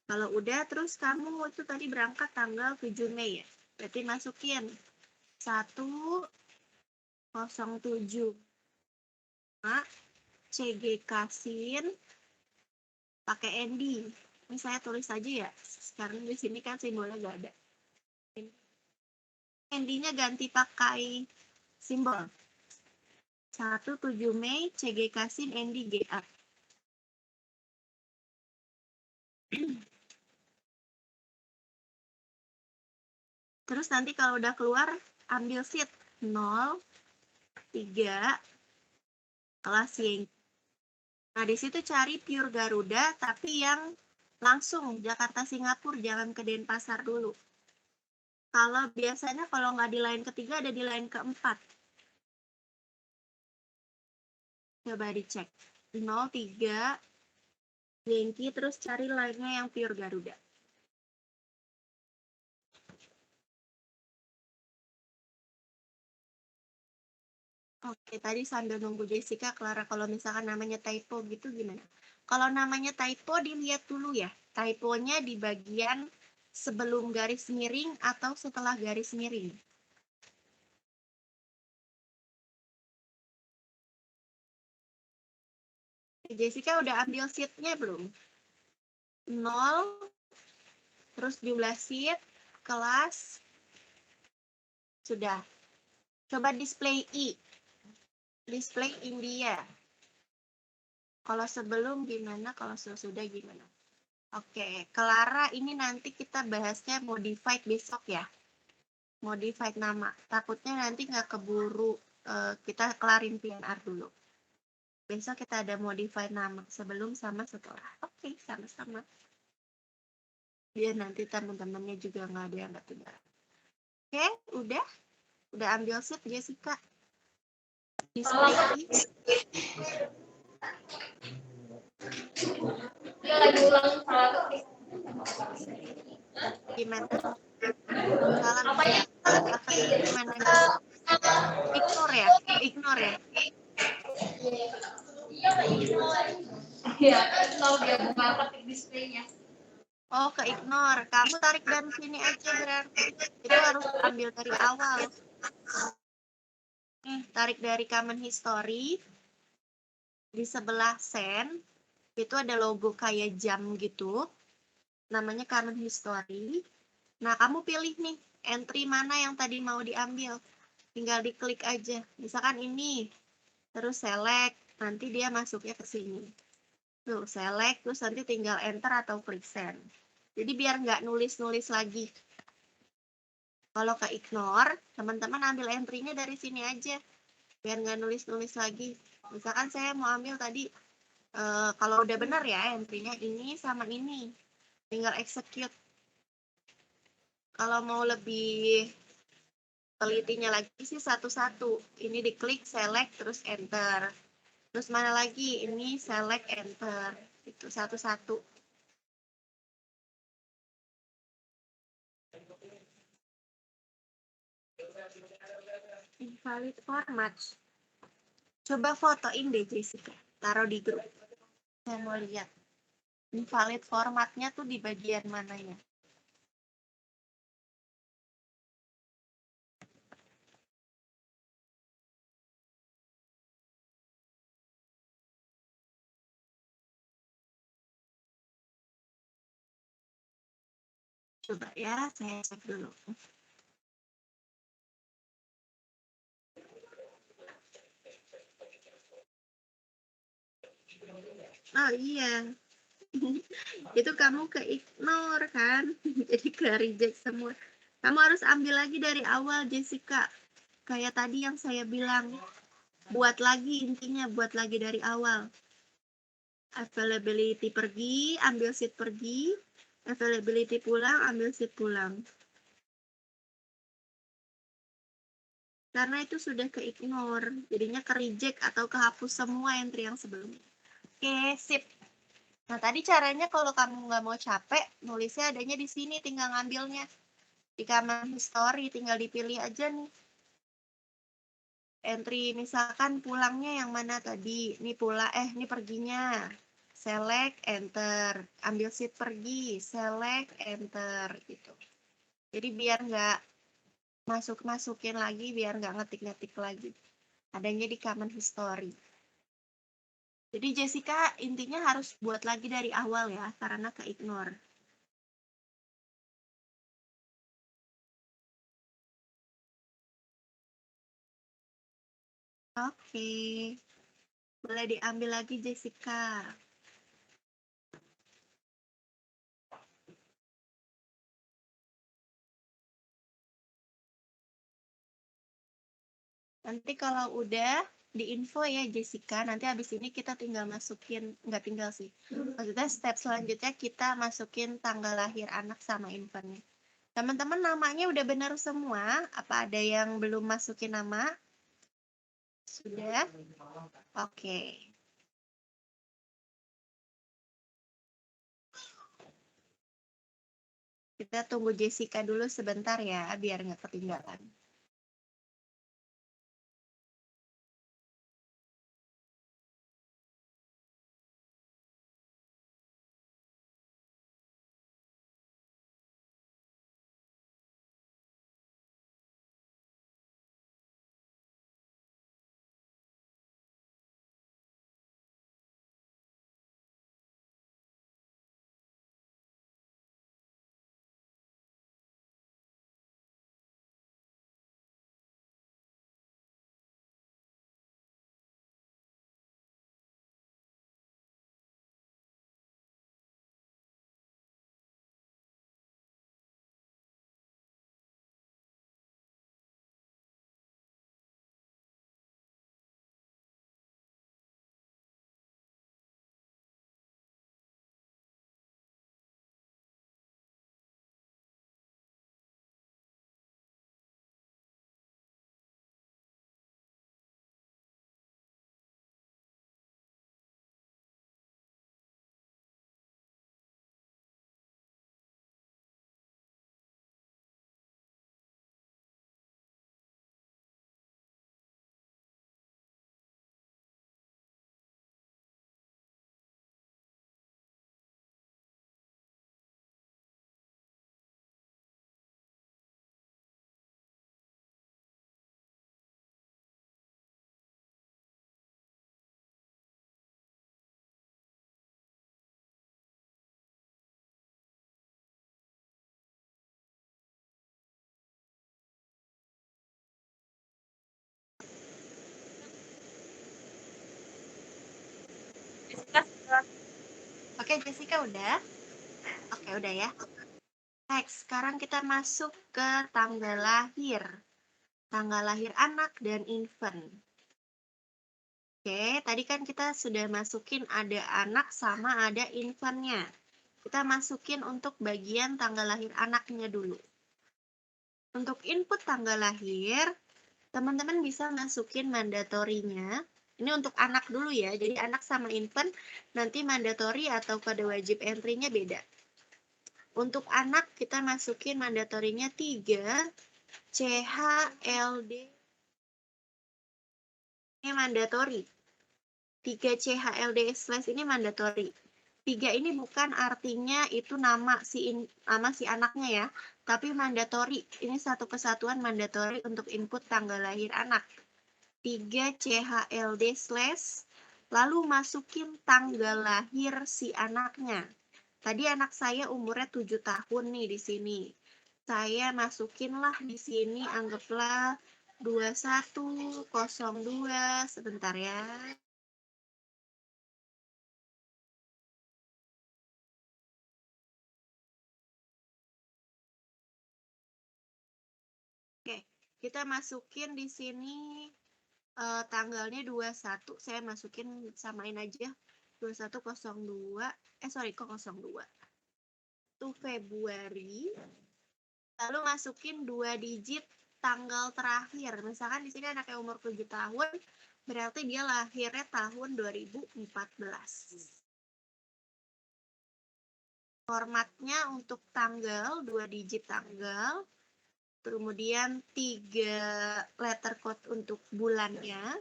Kalau udah, terus kamu itu tadi berangkat tanggal 7 Mei ya. Berarti masukin 107 CG Kasin pakai ND. Ini saya tulis aja ya. Sekarang di sini kan simbolnya gak ada. ND-nya ganti pakai simbol. 17 Mei CG Kasin ND GA. Terus nanti kalau udah keluar, ambil sheet 0, 3, kelas Y. Nah, di situ cari pure Garuda, tapi yang langsung Jakarta Singapura, jangan ke Denpasar dulu. Kalau biasanya kalau nggak di line ketiga, ada di line keempat. Coba dicek. 03, Yankee, terus cari line-nya yang pure Garuda. Oke, tadi sambil nunggu Jessica, Clara, kalau misalkan namanya typo gitu gimana? Kalau namanya typo, dilihat dulu ya. Typonya di bagian sebelum garis miring atau setelah garis miring. Jessica udah ambil sheet-nya belum? 0, terus jumlah sheet, kelas, sudah. Coba display I. Display India. Kalau sebelum gimana, kalau sesudah gimana? Oke, Clara, ini nanti kita bahasnya modified besok ya. Modified nama. Takutnya nanti nggak keburu, kita kelarin PNR dulu. Besok kita ada modified nama, sebelum sama setelah. Oke, sama-sama. Biar nanti teman-temannya juga nggak ada yang nggak dengar. Oke, udah? Udah ambil sheet, Jessica? Display I. Dia lagi ulang salah. Gimana? Salah Apa ya? gimana? Ignore ya? Ignore ya? Iya, kalau dia buka ketik displaynya. Oh, ke ignore. Kamu tarik dari sini aja berarti. Itu harus ambil dari awal. Tarik dari common history. Di sebelah send, itu ada logo kayak jam gitu. Namanya common history. Nah, kamu pilih nih, entry mana yang tadi mau diambil. Tinggal diklik aja. Misalkan ini. Terus select. Nanti dia masuknya ke sini. Tuh, select. Terus nanti tinggal enter atau klik send. Jadi biar nggak nulis-nulis lagi. Kalau ke ignore, teman-teman ambil entry-nya dari sini aja. Biar nggak nulis-nulis lagi. Misalkan saya mau ambil tadi, kalau udah benar ya entry-nya ini sama ini. Tinggal execute. Kalau mau lebih telitinya lagi sih satu-satu. Ini diklik, select, terus enter. Terus mana lagi? Ini select, enter. Itu satu-satu. Invalid format. Coba fotoin deh Jessica. Taruh di grup. Saya mau lihat. Invalid formatnya tuh di bagian mananya. Coba ya, saya cek dulu. Oh iya. Itu kamu ke ignore kan? Jadi ke reject semua. Kamu harus ambil lagi dari awal Jessica. Kayak tadi yang saya bilang. Buat lagi intinya, buat lagi dari awal. Availability pergi, ambil seat pergi. Availability pulang, ambil seat pulang. Karena itu sudah ke ignore, jadinya ke reject atau kehapus semua entry yang sebelumnya. Oke, sip. Nah, tadi caranya kalau kamu nggak mau capek, nulisnya adanya di sini, tinggal ngambilnya. Di common history, tinggal dipilih aja nih. Entry misalkan pulangnya yang mana tadi? Ini ini perginya. select, enter. Ambil seat pergi, select, enter gitu. Jadi biar nggak masukin lagi, biar nggak ngetik-ngetik lagi. Adanya di common history. Jadi Jessica intinya harus buat lagi dari awal ya, karena ke-ignore. Oke. Boleh diambil lagi Jessica. Nanti kalau udah di info ya Jessica, nanti habis ini kita tinggal masukin, nggak tinggal sih. Maksudnya step selanjutnya kita masukin tanggal lahir anak sama infantnya. Teman-teman namanya udah benar semua? Apa ada yang belum masukin nama? Sudah? Oke. Kita tunggu Jessica dulu sebentar ya, biar nggak ketinggalan. Oke, Jessica udah? Oke, udah ya. Next, sekarang kita masuk ke tanggal lahir. Tanggal lahir anak dan infant. Oke, tadi kan kita sudah masukin ada anak sama ada infantnya. Kita masukin untuk bagian tanggal lahir anaknya dulu. Untuk input tanggal lahir, teman-teman bisa masukin mandatorinya. Ini untuk anak dulu ya, jadi anak sama infant nanti mandatory atau kode wajib entry-nya beda. Untuk anak kita masukin mandatorinya 3 CHLD. Ini mandatory. 3 CHLD/ ini mandatory. 3 ini bukan artinya itu nama si anaknya ya, tapi mandatory. Ini satu kesatuan mandatory untuk input tanggal lahir anak. 3 CHLD/, lalu masukin tanggal lahir si anaknya. Tadi anak saya umurnya 7 tahun nih di sini. Saya masukinlah di sini, anggaplah 2102, sebentar ya. Oke, kita masukin di sini tanggalnya 21, saya masukin samain aja 2102, sorry kok 02. Itu Februari. Lalu masukin 2 digit tanggal terakhir. Misalkan di sini anaknya umur 7 tahun, berarti dia lahirnya tahun 2014. Formatnya untuk tanggal, 2 digit tanggal, kemudian 3 letter code untuk bulannya,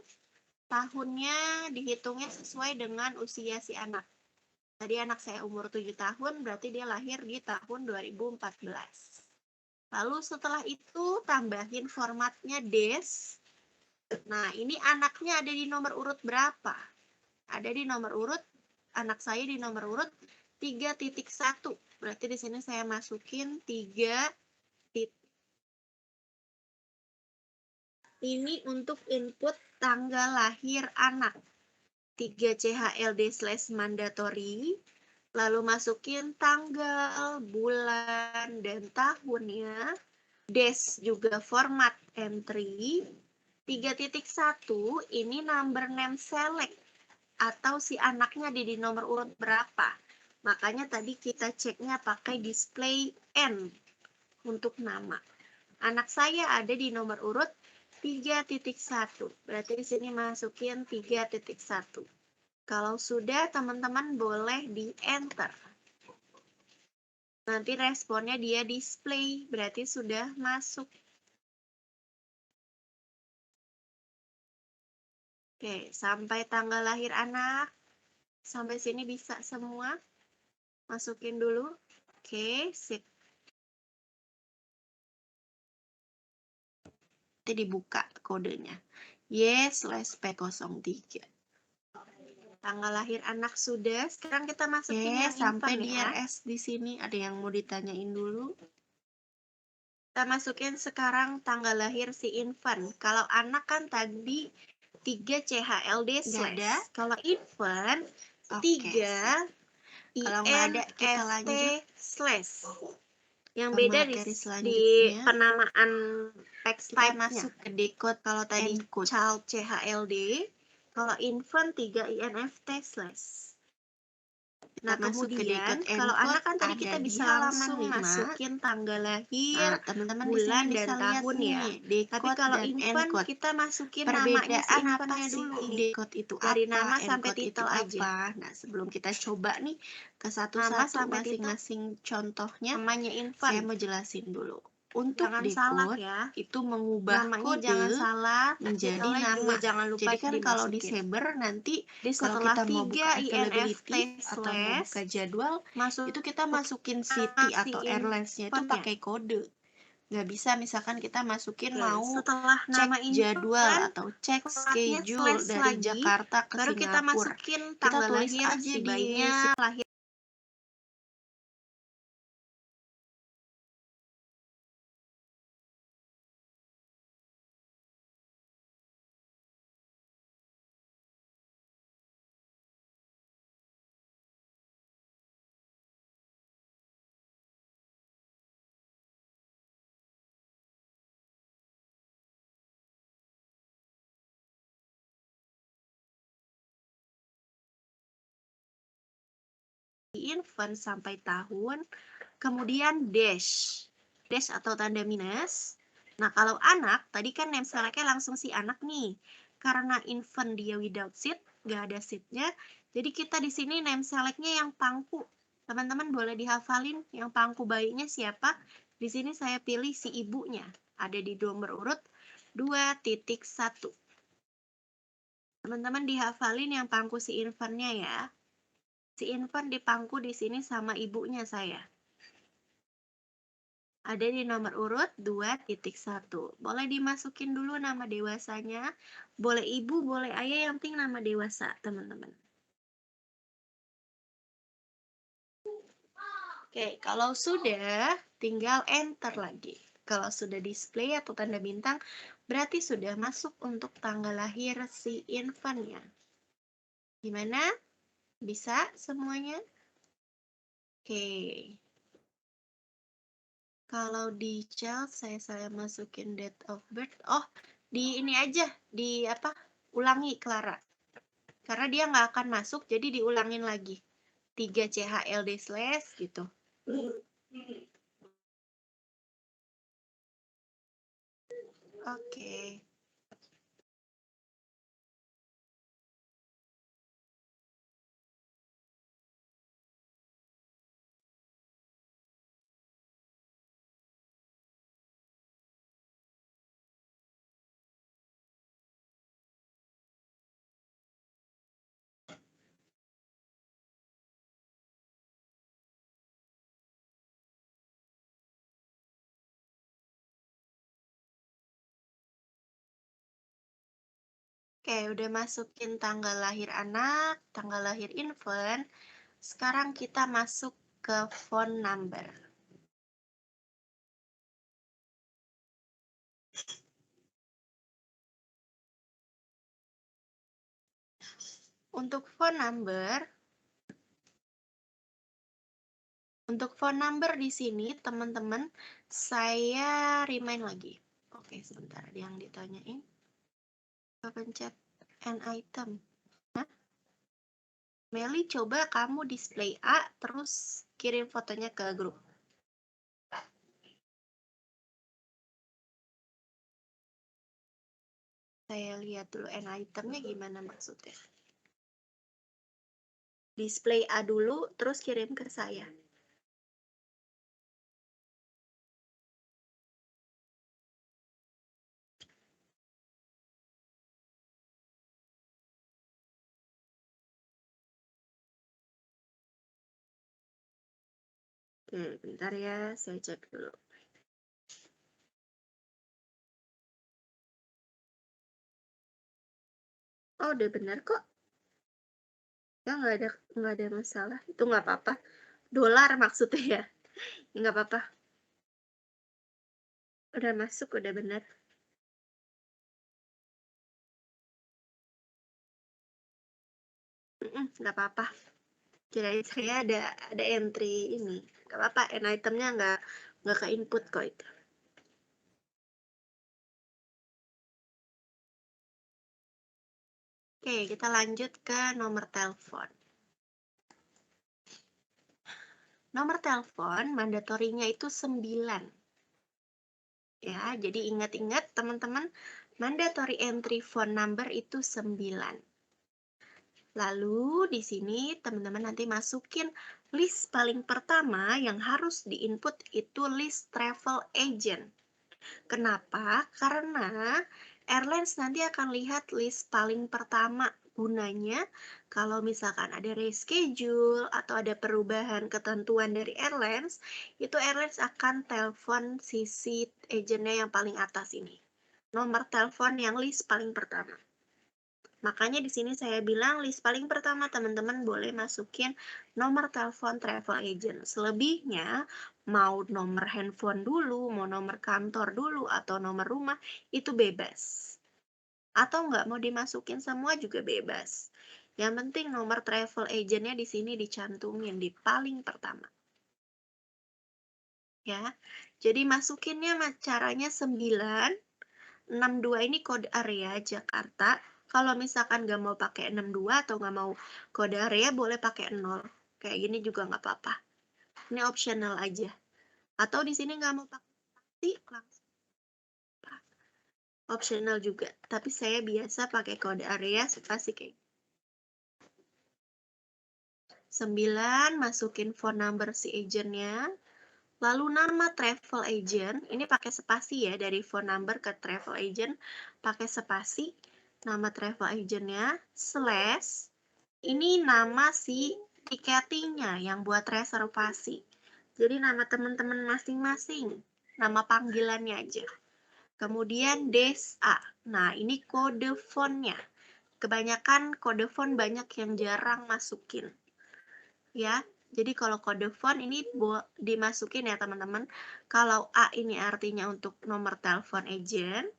tahunnya dihitungnya sesuai dengan usia si anak. Tadi anak saya umur 7 tahun, berarti dia lahir di tahun 2014. Lalu setelah itu tambahin formatnya DES. Nah, ini anaknya ada di nomor urut berapa? Ada di nomor urut, anak saya di nomor urut 3.1. Berarti di sini saya masukin 3. Ini untuk input tanggal lahir anak. 3 CHLD/mandatory. Lalu masukin tanggal, bulan, dan tahunnya. Des juga format entry. 3.1 ini number name select atau si anaknya di nomor urut berapa. Makanya tadi kita ceknya pakai display N untuk nama. Anak saya ada di nomor urut 3.1. Berarti di sini masukin 3.1. Kalau sudah, teman-teman boleh di enter. Nanti responnya dia display, berarti sudah masuk. Oke, sampai tanggal lahir anak. Sampai sini bisa semua. Masukin dulu. Oke, sip. Nanti dibuka kodenya. Y/P03. Tanggal lahir anak sudah. Sekarang kita masukin yang sampai di RS di sini. Ada yang mau ditanyain dulu? Kita masukin sekarang tanggal lahir si infant. Kalau anak kan tadi 3 CHLD slash. Kalau infant 3 Kalau nggak ada, kita lanjut slash. Yang beda di penamaan text kita type-nya. masuk ke decode. Kalau tadi encode. child CHLD, kalau infant 3 INFT slash. Nah, masuk ke kemudian decode kalau encode, anak kan tadi kita bisa langsung 5. masukin tanggal lahir, teman-teman bulan, bisa dan lihat tahun nih, ya. decode Tapi kalau dan infant encode. kita masukin namanya si Perbedaan apa infantnya sih? dulu nih. Decode itu Dari apa? nama sampai Encode itu titel aja. apa? Nah, sebelum kita coba nih ke Nama satu-satu sampai titel. masing-masing contohnya, Namanya infant. saya mau jelasin dulu. Untuk Jangan decode salah ya. itu mengubah Namanya kode jangan salah, menjadi titelnya nama. juga jangan lupa Jadi kan kalau di dimasukin. Saber nanti Jadi kalau setelah kita mau 3 buka availability INFT atau mau buka jadwal, masuk itu kita masukin city atau si airlines-nya itu infantnya. pakai kode. Nggak bisa misalkan kita masukin Oke, mau setelah cek nama jadwal infant, atau cek formatnya schedule slash dari lagi, Jakarta ke baru kita Singapura. masukin Kita tanggal tulis lahir aja si di bayinya, lahir infant sampai tahun, kemudian dash atau tanda minus. Nah, kalau anak, tadi kan name select-nya langsung si anak nih. Karena infant dia without seat, nggak ada seatnya, jadi kita di sini name select-nya yang pangku. Teman-teman boleh dihafalin yang pangku bayinya siapa. Di sini saya pilih si ibunya. Ada di nomor urut 2.1. Teman-teman dihafalin yang pangku si infantnya ya. Si infant dipangku di sini sama ibunya saya. Ada di nomor urut 2.1. Boleh dimasukin dulu nama dewasanya. Boleh ibu, boleh ayah, yang penting nama dewasa, teman-teman. Oke, kalau sudah, tinggal enter lagi. Kalau sudah display atau tanda bintang, berarti sudah masuk untuk tanggal lahir si infantnya. Gimana? Bisa semuanya? Oke. Kalau di child saya masukin date of birth. Oh, di ini aja, di apa? Ulangi Clara. Karena dia nggak akan masuk, jadi diulangin lagi. 3 CHLD slash gitu. Oke. Oke, udah masukin tanggal lahir anak, tanggal lahir infant. Sekarang kita masuk ke phone number. Untuk phone number di sini teman-teman saya remind lagi. Oke, sebentar ada yang ditanyain. Pencet an item. Hah? Meli, coba kamu display A terus kirim fotonya ke grup. Saya lihat dulu an itemnya gimana maksudnya. Display A dulu terus kirim ke saya. Bentar ya, saya cek dulu. Oh, udah benar kok. Ya, nggak ada masalah. Itu nggak apa-apa. Dolar maksudnya ya. Nggak apa-apa. Udah masuk, udah benar. Nggak apa-apa. Kirain saya ada entry ini. Nggak apa-apa, itemnya nggak ke input kok itu. Oke, kita lanjut ke nomor telepon. Nomor telepon mandatorinya itu 9. Ya, jadi ingat-ingat teman-teman, mandatory entry phone number itu 9. Lalu di sini teman-teman nanti masukin list paling pertama yang harus diinput itu list travel agent. Kenapa? Karena airlines nanti akan lihat list paling pertama. Gunanya kalau misalkan ada reschedule atau ada perubahan ketentuan dari airlines, itu airlines akan telepon sisi agentnya yang paling atas ini. Nomor telepon yang list paling pertama. Makanya di sini saya bilang list paling pertama teman-teman boleh masukin nomor telepon travel agent. Selebihnya mau nomor handphone dulu, mau nomor kantor dulu, atau nomor rumah itu bebas. Atau nggak mau dimasukin semua juga bebas. Yang penting nomor travel agentnya di sini dicantumin di paling pertama. Ya, jadi masukinnya caranya 962 ini kode area Jakarta. Kalau misalkan nggak mau pakai 62 atau nggak mau kode area, boleh pakai 0. Kayak gini juga nggak apa-apa. Ini optional aja. Atau di sini nggak mau pakai spasi, langsung optional juga. Tapi saya biasa pakai kode area spasi kayak 9, masukin phone number si agentnya. Lalu nama travel agent, ini pakai spasi ya, dari phone number ke travel agent, pakai spasi. Nama travel agentnya, slash, ini nama si tiketingnya yang buat reservasi. Jadi nama teman-teman masing-masing, nama panggilannya aja. Kemudian desa, nah ini kode phone-nya. Kebanyakan kode phone banyak yang jarang masukin. Ya, jadi kalau kode phone ini dimasukin ya teman-teman. Kalau A ini artinya untuk nomor telepon agent.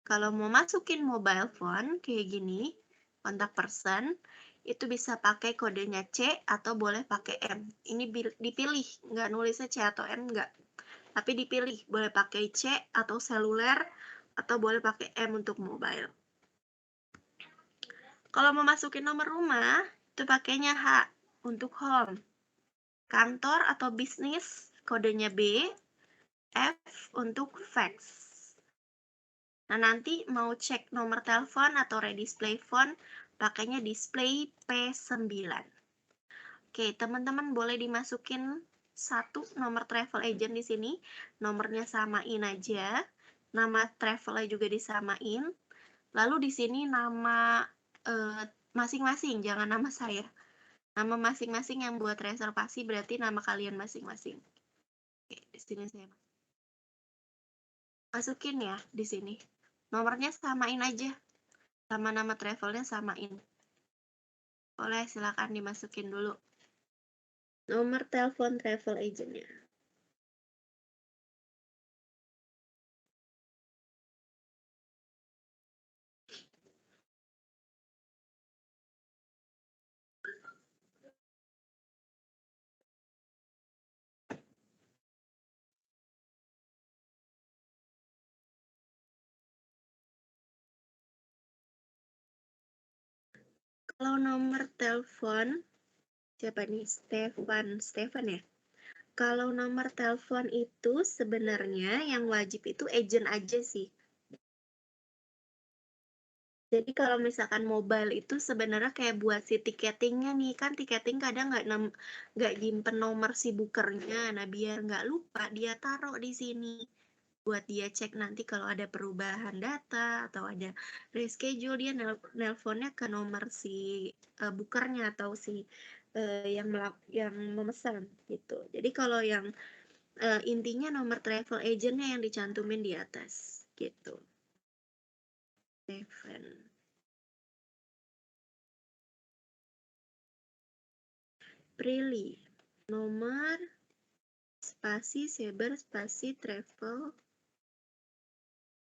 Kalau mau masukin mobile phone kayak gini, kontak person, itu bisa pakai kodenya C atau boleh pakai M. Ini dipilih, nggak nulisnya C atau M, nggak. Tapi dipilih, boleh pakai C atau seluler, atau boleh pakai M untuk mobile. Kalau mau masukin nomor rumah, itu pakainya H untuk home. Kantor atau bisnis, kodenya B, F untuk fax. Nah, nanti mau cek nomor telepon atau redisplay phone, pakainya display P9. Oke, teman-teman boleh dimasukin satu nomor travel agent di sini. Nomornya samain aja. Nama travelnya juga disamain. Lalu di sini nama masing-masing, jangan nama saya. Nama masing-masing yang buat reservasi berarti nama kalian masing-masing. Oke, di sini saya masukin ya di sini. Nomornya samain aja. sama nama travelnya samain. Boleh, silakan dimasukin dulu. Nomor telepon travel agentnya. Kalau nomor telepon, siapa nih? Stefan ya? Kalau nomor telepon itu sebenarnya yang wajib itu agent aja sih. Jadi kalau misalkan mobile itu sebenarnya kayak buat si tiketingnya nih, kan tiketing kadang nggak nyimpen nomor si bookernya. Nah biar nggak lupa dia taruh di sini buat dia cek nanti kalau ada perubahan data atau ada reschedule, dia nelponnya ke nomor si bookernya atau si yang memesan gitu. Jadi kalau yang intinya nomor travel agentnya yang dicantumin di atas gitu. Stephen. Prilly. Nomor spasi Saber spasi travel.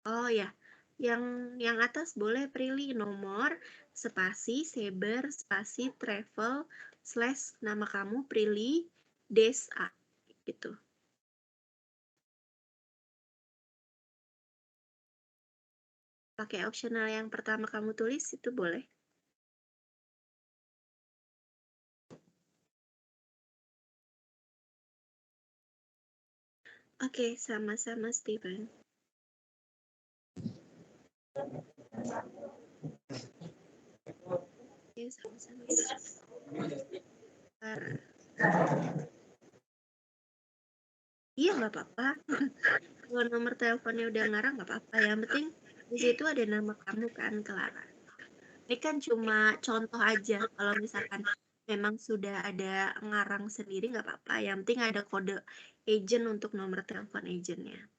Oh ya, yang atas boleh Prilly, nomor spasi Saber spasi travel / nama kamu Prilly Desa gitu. Pakai optional yang pertama kamu tulis itu boleh. Oke, sama-sama Steven. Oke, sama-sama. Iya, nggak apa-apa. Kalau nomor teleponnya udah ngarang nggak apa-apa. Yang penting di situ ada nama kamu kan, Clara. Ini kan cuma contoh aja. Kalau misalkan memang sudah ada ngarang sendiri nggak apa-apa. Yang penting ada kode agent untuk nomor telepon agentnya.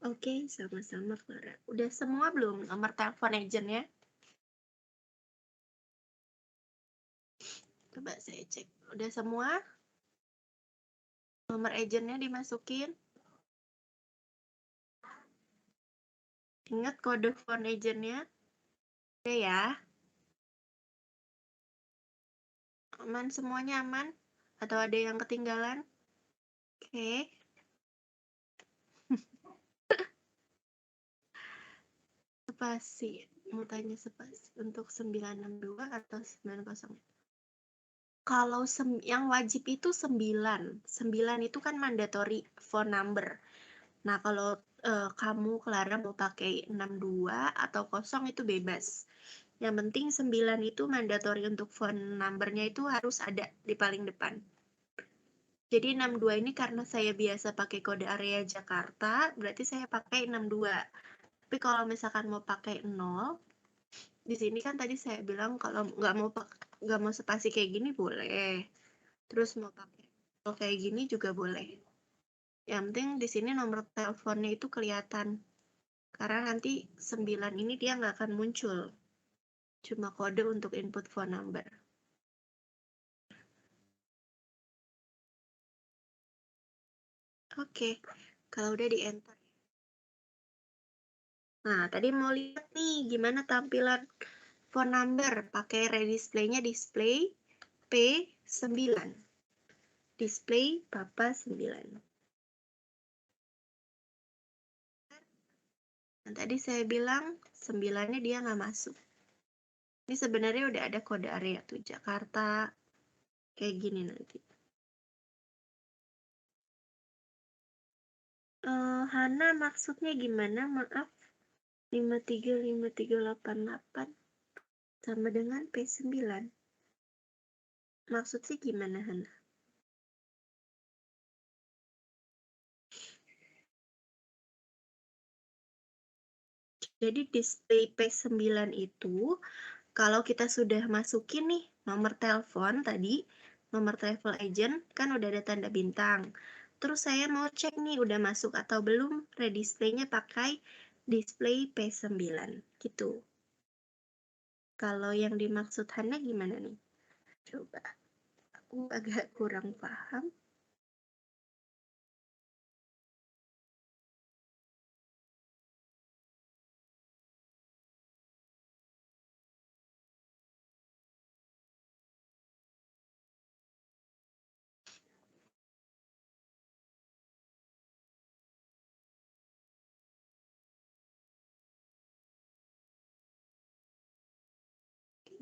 Oke, sama-sama Clara. Udah semua belum nomor telepon agentnya? Coba saya cek. Udah semua? Nomor agentnya dimasukin? Ingat kode phone agentnya? Oke ya. Aman semuanya aman? Atau ada yang ketinggalan? Oke. Spasi. Mau tanya spasi untuk 962 atau 90? Kalau yang wajib itu 9. 9 itu kan mandatory phone number. Nah, kalau kamu Clara mau pakai 62 atau 0 itu bebas. Yang penting 9 itu mandatory untuk phone numbernya itu harus ada di paling depan. Jadi 62 ini karena saya biasa pakai kode area Jakarta, berarti saya pakai 62. Tapi kalau misalkan mau pakai 0, di sini kan tadi saya bilang kalau nggak mau spasi kayak gini boleh. Terus mau pakai kayak gini juga boleh. Yang penting di sini nomor teleponnya itu kelihatan. Karena nanti 9 ini dia nggak akan muncul. Cuma kode untuk input phone number. Oke, kalau udah di enter. Nah, tadi mau lihat nih gimana tampilan phone number. Pakai redisplay-nya display P9. Display Papa 9. Nah, tadi saya bilang 9-nya dia nggak masuk. Ini sebenarnya udah ada kode area tuh Jakarta. Kayak gini nanti. Hana maksudnya gimana? Maaf. 535388 sama dengan P9. Maksudnya gimana, Hana? Jadi display P9 itu kalau kita sudah masukin nih nomor telepon tadi, nomor travel agent, kan udah ada tanda bintang. Terus saya mau cek nih udah masuk atau belum, redisplaynya pakai display P9 gitu. Kalau yang dimaksud Hana gimana nih? Coba, aku agak kurang paham.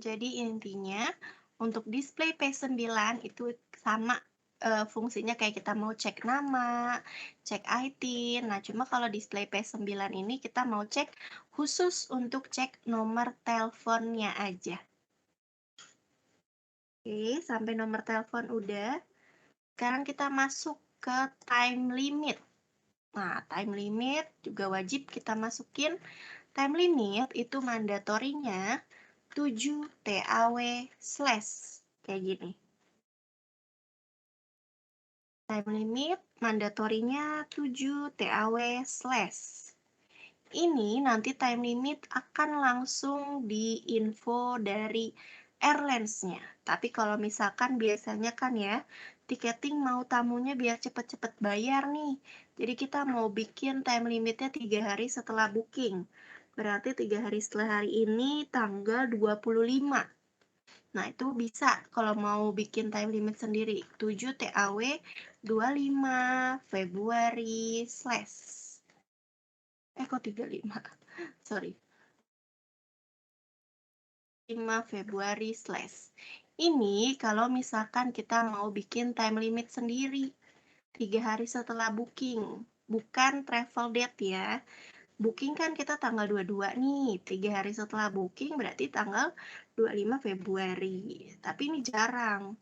Jadi intinya untuk display P9 itu sama fungsinya kayak kita mau cek nama, cek IT. Nah, cuma kalau display P9 ini kita mau cek khusus untuk cek nomor teleponnya aja. Oke, sampai nomor telepon udah. Sekarang kita masuk ke time limit. Nah, time limit juga wajib kita masukin. Time limit itu mandatorinya 7 TAW slash. Kayak gini. Time limit mandatorinya 7 TAW slash. Ini nanti time limit akan langsung diinfo dari airlines-nya. Tapi kalau misalkan biasanya kan ya, tiketing mau tamunya biar cepet-cepet bayar nih. Jadi kita mau bikin time limitnya 3 hari setelah booking. Berarti 3 hari setelah hari ini tanggal 25. Nah, itu bisa kalau mau bikin time limit sendiri. 7 TAW 25 Februari slash. Kok 35? Sorry. 5 Februari slash. Ini kalau misalkan kita mau bikin time limit sendiri. 3 hari setelah booking. Bukan travel date ya. Booking kan kita tanggal 22 nih. 3 hari setelah booking berarti tanggal 25 Februari. Tapi ini jarang.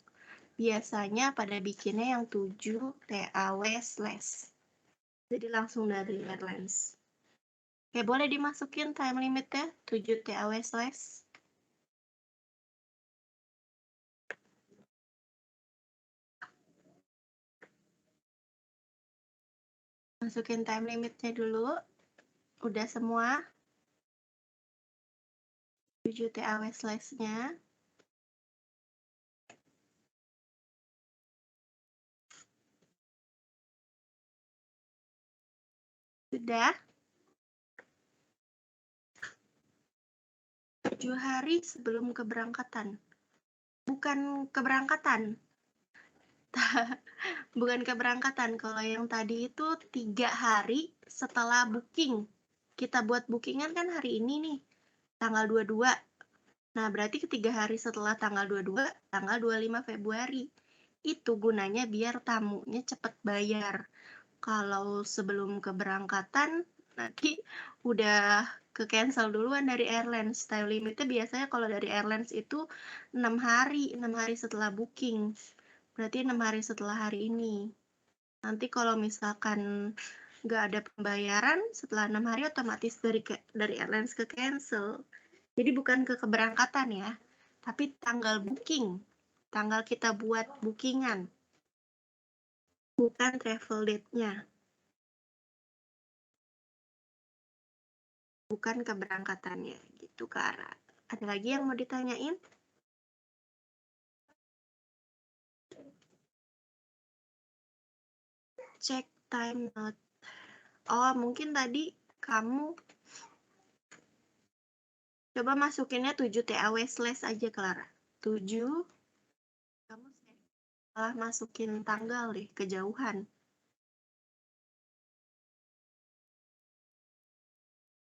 Biasanya pada bikinnya yang 7 TAW slash. Jadi langsung dari airlines. Oke, boleh dimasukin time limitnya 7 TAW slash. Masukin time limitnya dulu. Udah semua. 7 TAW slash-nya. Sudah. 7 hari sebelum keberangkatan. Bukan keberangkatan. Bukan keberangkatan. Kalau yang tadi itu 3 hari setelah booking. Kita buat bookingan kan hari ini nih. Tanggal 22. Nah, berarti 3 hari setelah tanggal 22, tanggal 25 Februari. Itu gunanya biar tamunya cepet bayar. Kalau sebelum keberangkatan, nanti udah ke cancel duluan dari airlines. Time limitnya biasanya kalau dari airlines itu 6 hari, 6 hari setelah booking. Berarti 6 hari setelah hari ini. Nanti kalau misalkan nggak ada pembayaran, setelah 6 hari otomatis dari airlines ke cancel. Jadi bukan ke keberangkatan ya, tapi tanggal booking. Tanggal kita buat bookingan. Bukan travel date-nya. Bukan keberangkatannya. Gitu, Kak. Ada lagi yang mau ditanyain? Cek time note. Oh, mungkin tadi kamu coba masukinnya 7 TAW slash aja, Clara. 7, kamu salah masukin tanggal deh, kejauhan.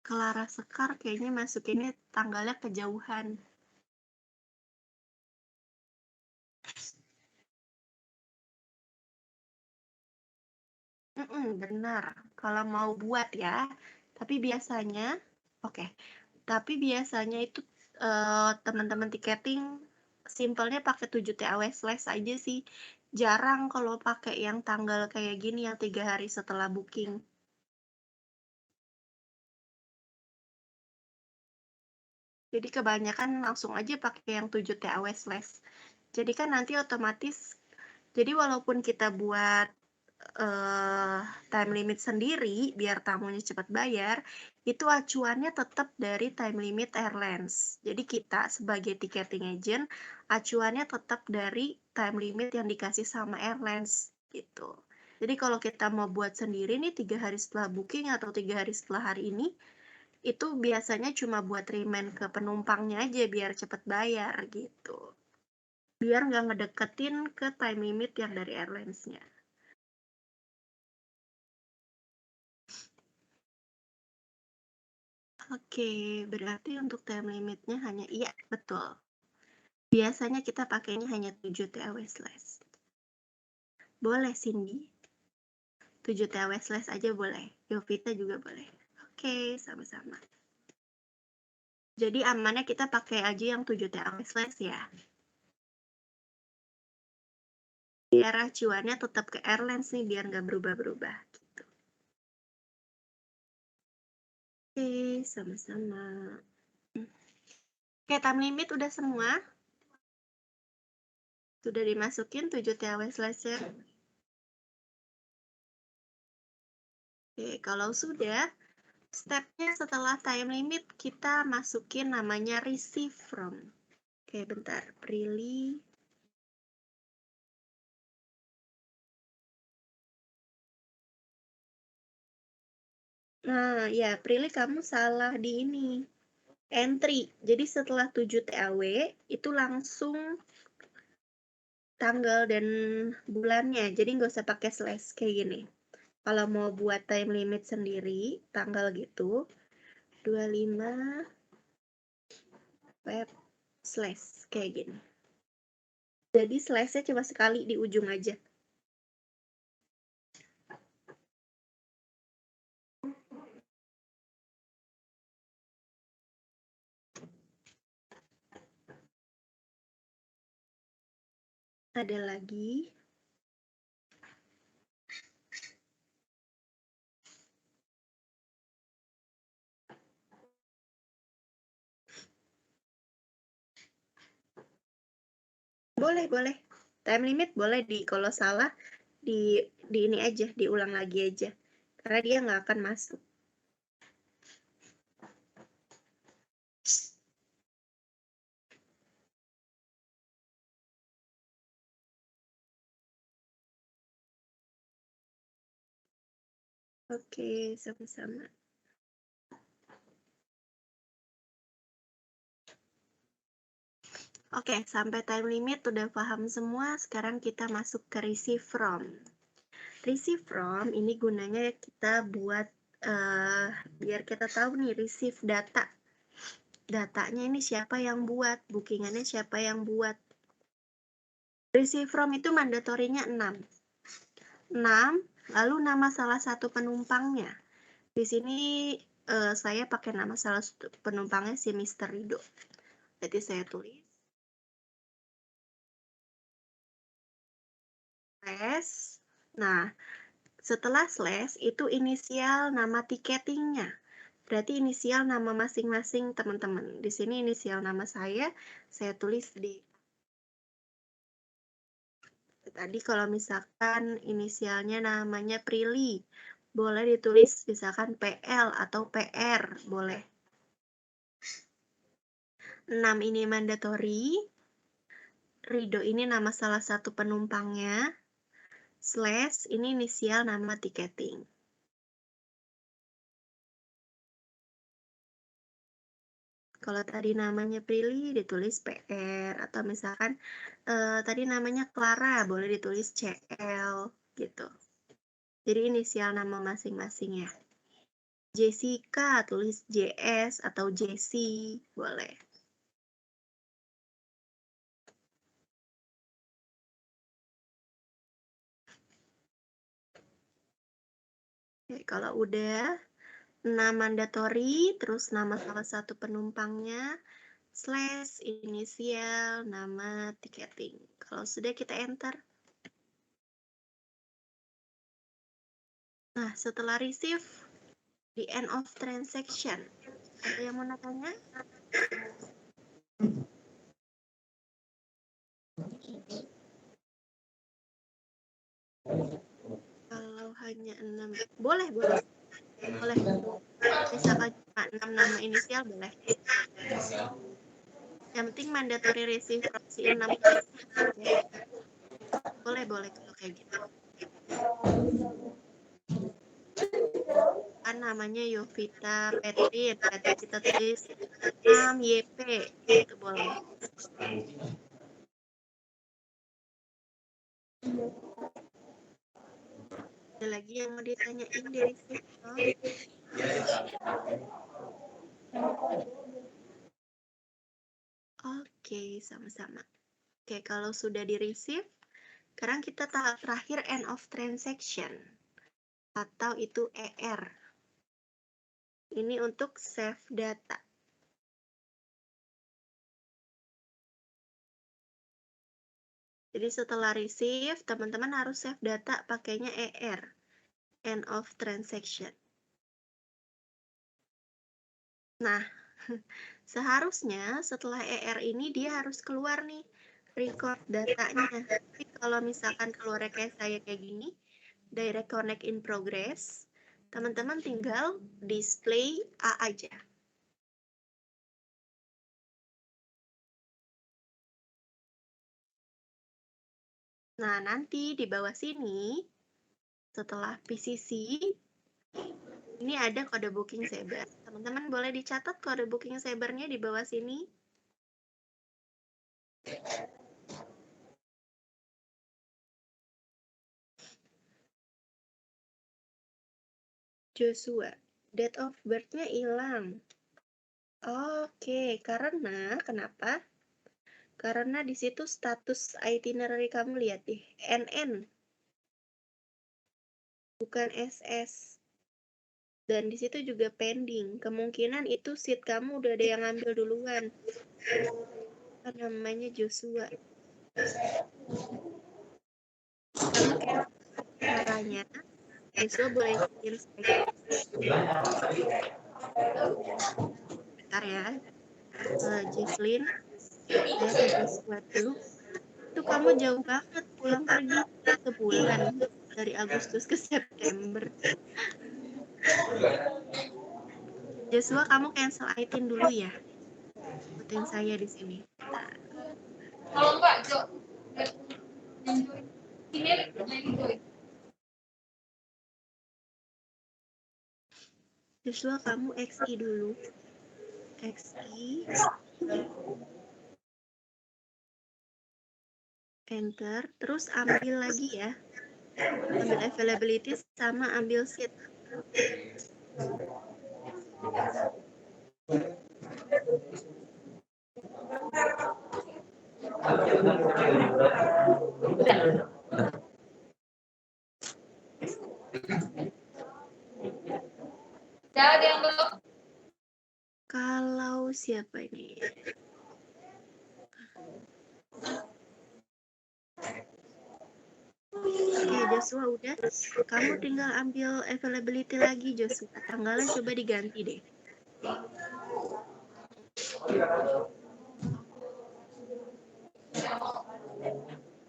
Clara Sekar kayaknya masukinnya tanggalnya kejauhan. Benar. Kalau mau buat ya. Tapi biasanya, oke. Tapi biasanya itu teman-teman tiketing simpelnya pakai 7 TAW slash aja sih. Jarang kalau pakai yang tanggal kayak gini yang 3 hari setelah booking. Jadi kebanyakan langsung aja pakai yang 7 TAW slash. Jadi kan nanti otomatis, jadi walaupun kita buat time limit sendiri biar tamunya cepat bayar, itu acuannya tetap dari time limit airlines. Jadi kita sebagai ticketing agent, acuannya tetap dari time limit yang dikasih sama airlines gitu. Jadi kalau kita mau buat sendiri nih 3 hari setelah booking atau 3 hari setelah hari ini, itu biasanya cuma buat remind ke penumpangnya aja biar cepet bayar gitu. Biar nggak ngedeketin ke time limit yang dari airlines-nya. Oke, berarti untuk time limitnya hanya, iya betul. Biasanya kita pakainya hanya 7 TAW slash. Boleh Cindy. 7 TAW slash aja boleh. Yovita juga boleh. Oke, sama-sama. Jadi amannya kita pakai aja yang 7 TAW slash ya. Biar acuannya tetap ke airlines nih, biar nggak berubah-berubah gitu. Oke, sama-sama. Oke, time limit udah semua? Sudah dimasukin 7 TAW slash ya? Oke, kalau sudah, stepnya setelah time limit, kita masukin namanya receive from. Oke, bentar. Prilly. Nah, ya, Prilly kamu salah di ini. Entry. Jadi setelah 7 TAW, itu langsung tanggal dan bulannya. Jadi nggak usah pakai slash kayak gini. Kalau mau buat time limit sendiri, tanggal gitu, 25 web slash kayak gini. Jadi slashnya cuma sekali di ujung aja. Ada lagi. Boleh, boleh. Time limit boleh kalau salah di ini aja, diulang lagi aja. Karena dia nggak akan masuk. Oke, sama-sama. Oke, sampai time limit udah paham semua. Sekarang kita masuk ke receive from. Receive from ini gunanya kita buat biar kita tahu nih receive data. Datanya ini siapa yang buat, bookingannya siapa yang buat. Receive from itu mandatorinya 6. 6, lalu nama salah satu penumpangnya. Di sini saya pakai nama salah satu penumpangnya si Mr. Rido. Jadi saya tulis slash. Nah, setelah slash itu inisial nama tiketingnya. Berarti inisial nama masing-masing teman-teman. Di sini inisial nama saya tulis D. Tadi kalau misalkan inisialnya namanya Prilly, boleh ditulis misalkan PL atau PR, boleh. 6 ini mandatory. Rido ini nama salah satu penumpangnya. Slash ini inisial nama tiketing. Kalau tadi namanya Prilly ditulis PR, atau misalkan tadi namanya Clara boleh ditulis CL gitu. Jadi inisial nama masing-masing ya. Jessica tulis JS atau JC boleh. Oke, kalau udah nama mandatory terus nama salah satu penumpangnya slash inisial nama tiketing. Kalau sudah kita enter. Nah, setelah receive di end of transaction. Ada yang mau tanya? Kalau hanya 6, boleh. Misalkan cuma 6 nama inisial boleh. Yang penting mandatory receive si 6 ya. Boleh kalau kayak gitu. Kan namanya Yovita Petrin, berarti kita tulis 6 YP, itu boleh. Ada lagi yang mau ditanyain di receive? Oke, sama-sama. Oke, kalau sudah di receive, sekarang kita tahap terakhir end of transaction atau itu ER. Ini untuk save data. Jadi setelah receive, teman-teman harus save data pakainya ER, end of transaction. Nah, seharusnya setelah ER ini dia harus keluar nih record datanya. Tapi kalau misalkan keluar kayak saya kayak gini, direct connect in progress, teman-teman tinggal display A aja. Nah, nanti di bawah sini, setelah PCC, ini ada kode booking saber. Teman-teman boleh dicatat kode booking sabernya di bawah sini. Joshua, date of birth-nya hilang. Oke, karena kenapa? Karena di situ status itinerary kamu lihat deh, NN. Bukan SS. Dan di situ juga pending. Kemungkinan itu seat kamu udah ada yang ngambil duluan. Kan namanya Joshua. Kamu kayak caranya, Joshua boleh bikin bentar ya. Jesslyn, saya ke Joshua dulu. Itu kamu jauh banget pulang pergi sebulan dari Agustus ke September. Joshua, kamu cancel item dulu ya. Ikutin saya di sini. Nah. Kalau enggak, Jo. Ini Joshua, kamu XI dulu. XI. Enter. Terus ambil lagi ya. Ambil availability sama ambil seat. ada yang belum. Kalau siapa ini? Oke, Joshua udah. Kamu tinggal ambil availability lagi, Joshua. Tanggalnya coba diganti deh.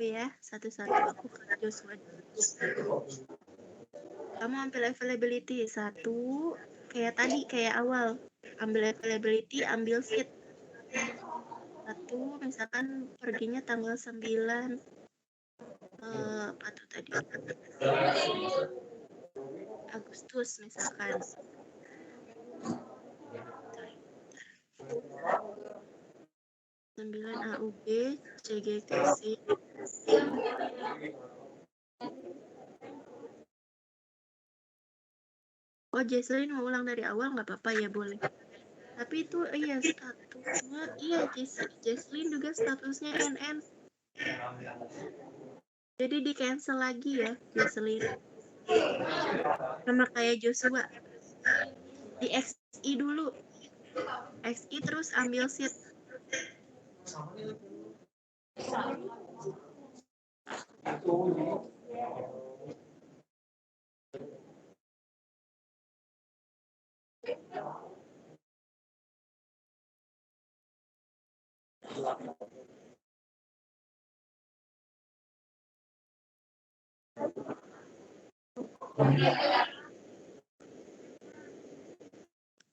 Ya, satu-satu aku ke Joshua. Kamu ambil availability satu, kayak tadi, kayak awal. Ambil availability, ambil seat. Satu, misalkan perginya tanggal 9. Apa tuh tadi? Agustus misalkan. 9 AUB, CGKC. Oh, Jesslyn mau ulang dari awal nggak apa-apa ya, boleh. Tapi itu iya statusnya, iya Jesslyn juga statusnya NN. Jadi di cancel lagi ya, Jesslyn. Sama kayak Joshua. Di XI dulu. XI terus ambil seat.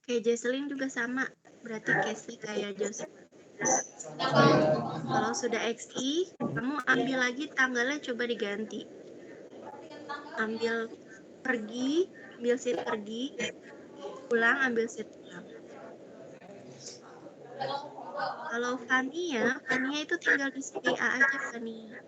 Oke, Jesselyn juga sama. Berarti case-nya kayak Joshua. Kalau sudah XI, kamu ambil lagi tanggalnya, coba diganti. Ambil pergi, ambil seat pergi, pulang, ambil seat pulang. Kalau Fania itu tinggal display A aja, Fania.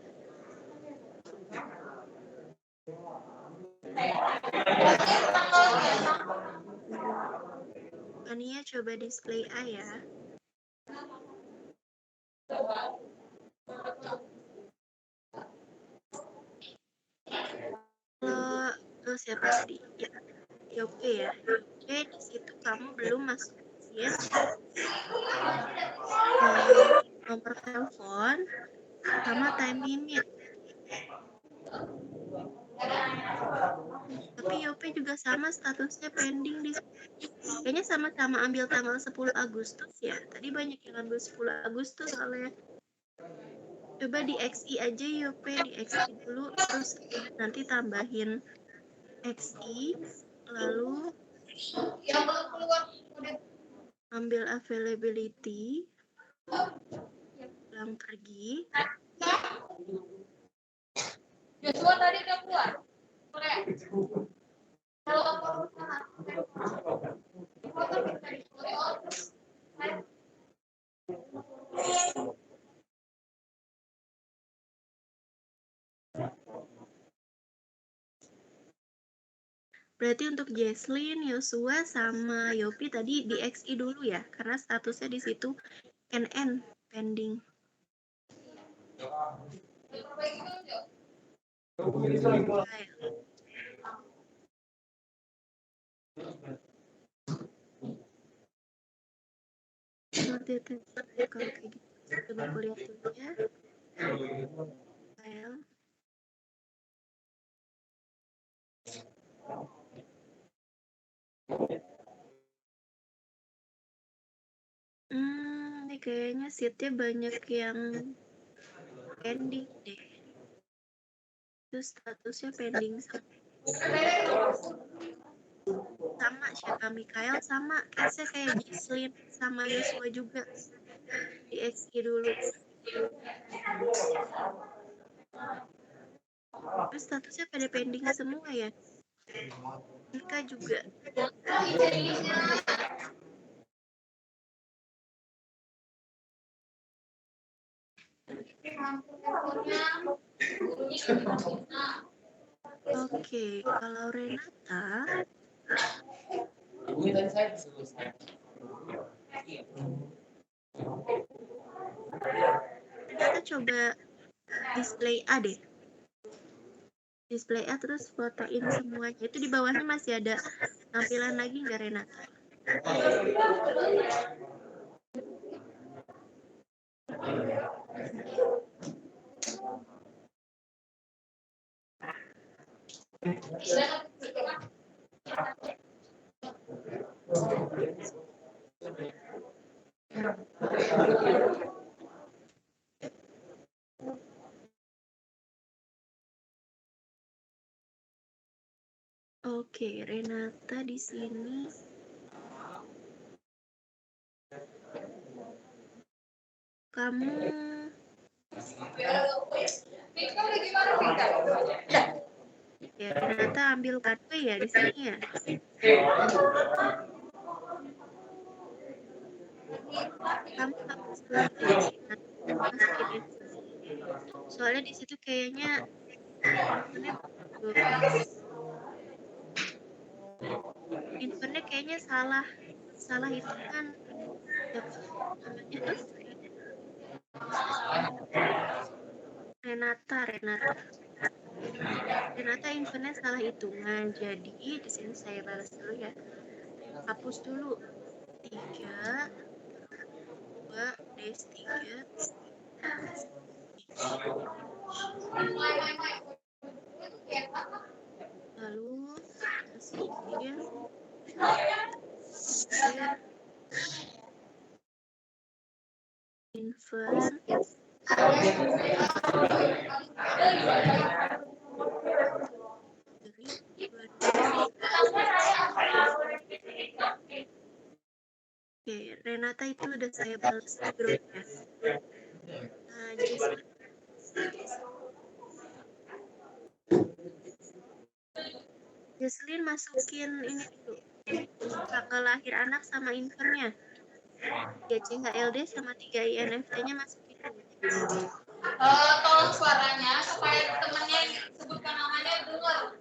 Fania coba display A ya. Kalau siapa tadi? Ya, Yope ya. Yope di situ kamu belum masukin nomor telepon sama time limit. Tapi Yope juga sama statusnya pending di kayaknya sama-sama ambil tanggal 10 Agustus ya. Tadi banyak yang ambil 10 Agustus soalnya. Coba di XI aja Yope, di XI dulu terus nanti tambahin XI lalu ambil availability, pulang pergi. Joshua tadi udah keluar. Berarti untuk Jesslyn, Yosua, sama Yopi tadi di XI dulu ya, karena statusnya di situ NN pending. Seperti itu. Kalau kayak gitu, coba aku lihat dulu ya. File. Ini kayaknya seatnya banyak yang pending deh. Itu statusnya pending sama siapa Mikael sama case-nya kayak Jesslyn sama Yosua juga di XI dulu. Terus statusnya pada pending semua ya. Mika juga. Oke, kalau Renata coba display A deh. Display A terus fotoin semuanya. Itu di bawahnya masih ada tampilan lagi nggak Renata? Oke, Renata di sini. Kamu ya Renata ambil kartu ya di sini ya. Kamu harus masukin soalnya di situ kayaknya infonya kayaknya salah hitungan. Namanya Renata infonya salah hitungan. Jadi di sini saya balas dulu ya. Hapus dulu 3 2 dash 3 lalu masukin infant, Oke, Renata itu udah saya balas di grup ya. Nah, Jesslyn masukin ini dulu, tanggal lahir anak sama infantnya. 3 CHLD sama 3 INFT-nya masukin dulu. Tolong suaranya supaya temennya yang sebutkan namanya dengar.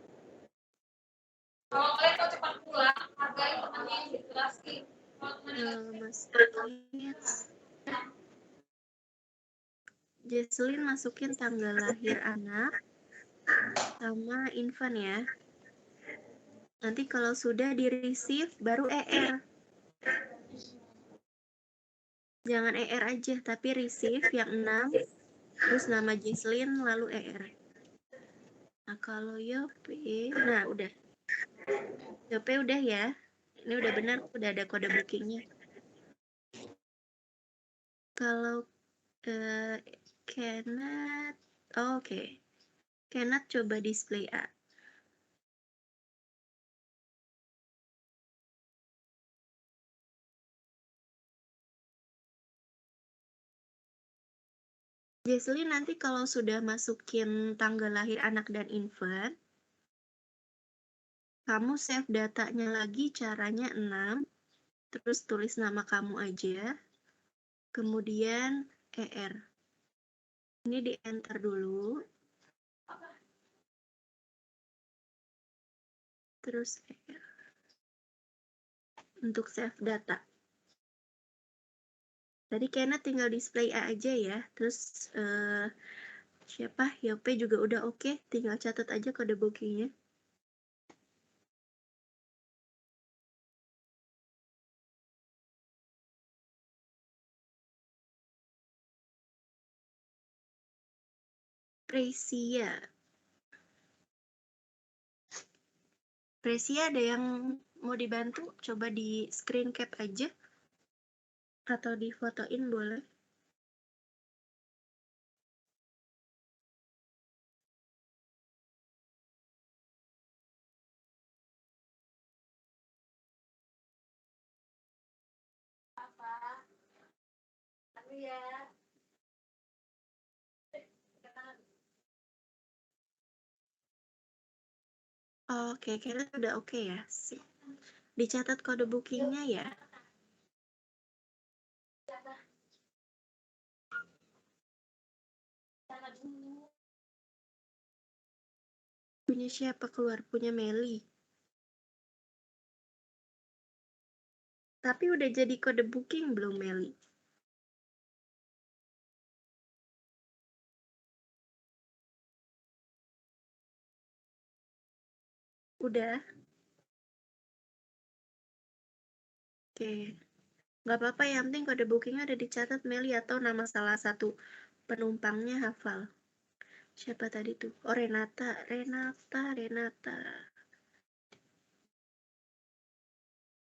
Kalau kalian mau cepat pulang, hargain temennya yang dijelasin. Jesslyn masukin tanggal lahir anak sama infant ya. Nanti kalau sudah di receive baru ER. Jangan ER aja, tapi receive yang 6, terus nama Jesslyn lalu ER. Nah kalau Yope, nah udah. Yope udah ya. Ini udah benar, udah ada kode bookingnya. Kalau Kenneth, oke. Kenneth coba display A. Jesslyn nanti kalau sudah masukin tanggal lahir anak dan infant, kamu save datanya lagi, caranya 6, terus tulis nama kamu aja, kemudian ER. Ini di enter dulu, terus ER untuk save data. Tadi Kenneth tinggal display A aja ya, terus siapa? Yope juga udah oke, tinggal catat aja kode bookingnya. Presia ada yang mau dibantu? Coba di screen cap aja. Atau difotoin boleh. Oke, kayaknya udah oke ya. Sip. Dicatat kode bookingnya ya. Punya siapa keluar? Punya Meli. Tapi udah jadi kode booking belum Meli? Udah. Oke. Nggak apa-apa, yang penting kode bookingnya ada dicatat Meli atau nama salah satu penumpangnya hafal. Siapa tadi tuh? Oh, Renata.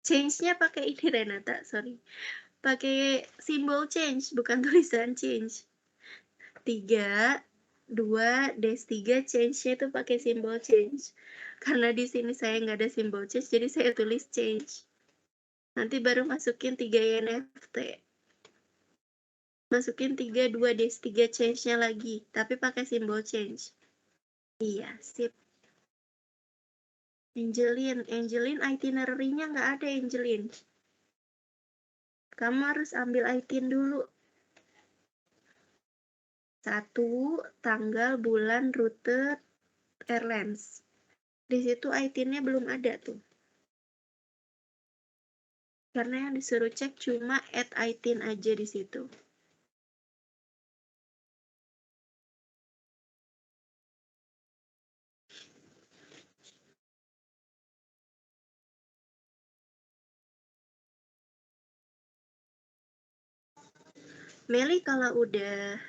Change-nya pakai ini Renata, sorry. Pakai simbol change, bukan tulisan change. 3, 2, dash 3, change-nya itu pakai simbol change. Karena di sini saya nggak ada simbol change, jadi saya tulis change. Nanti baru masukin 3 INFT. Masukin 3, 2, dash 3, change-nya lagi, tapi pakai simbol change. Iya, sip. Angelin itinerary-nya nggak ada Angelin. Kamu harus ambil itin dulu. 1, tanggal, bulan, rute, airlines. Di situ itinnya belum ada tuh. Karena yang disuruh cek cuma add itin aja di situ. Meli kalau udah,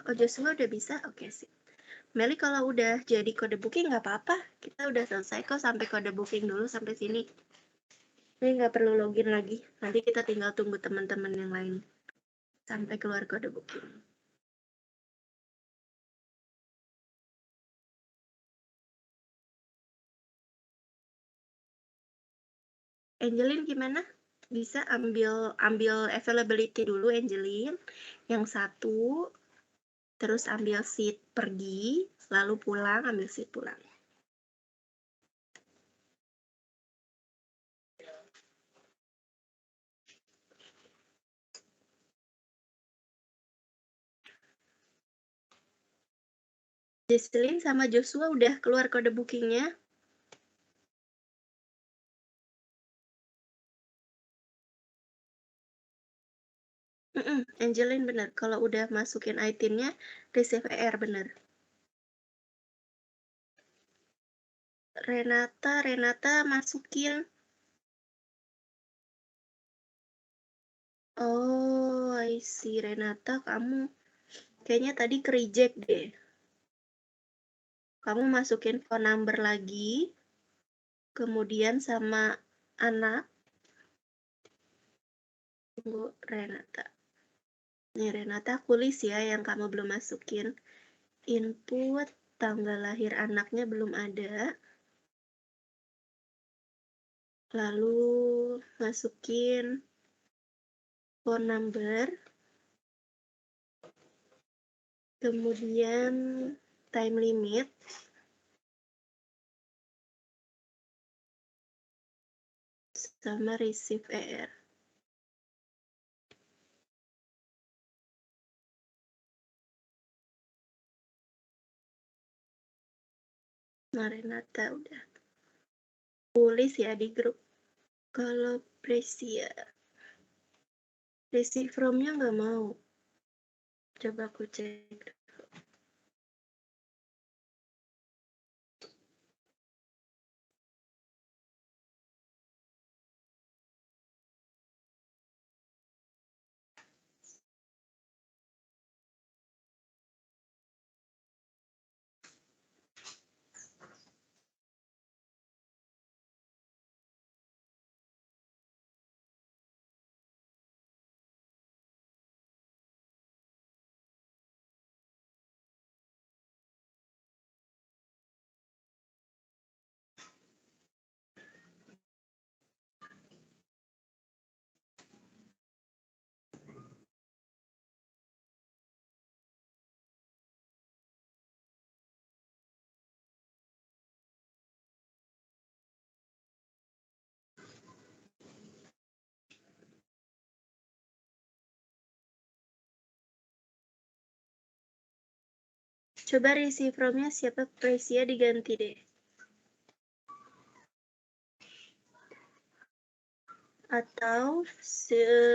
oh Joshua udah bisa, oke sih. Meli kalau udah jadi kode booking nggak apa-apa. Kita udah selesai kok sampai kode booking dulu sampai sini. Ini nggak perlu login lagi. Nanti kita tinggal tunggu teman-teman yang lain. sampai keluar kode booking. Angelin gimana? Bisa ambil availability dulu Angelin. Yang satu, terus ambil seat pergi, lalu pulang, ambil seat pulang. Jesselyn sama Joshua udah keluar kode bookingnya? Angelin bener. Kalau udah masukin itemnya, receive ER bener. Renata masukin. Oh, I see. Renata, kamu kayaknya tadi ke-reject deh. Kamu masukin phone number lagi, kemudian sama anak. Tunggu, Renata. Nih, Renata, aku list ya yang kamu belum masukin. Input, tanggal lahir anaknya belum ada. Lalu, masukin phone number. Kemudian, time limit. Sama receive ER. Nah, Renata udah tulis ya di grup. Kalau Presia, receive from-nya nggak mau. Coba aku cek. Coba receive from-nya siapa? Presia diganti deh. Atau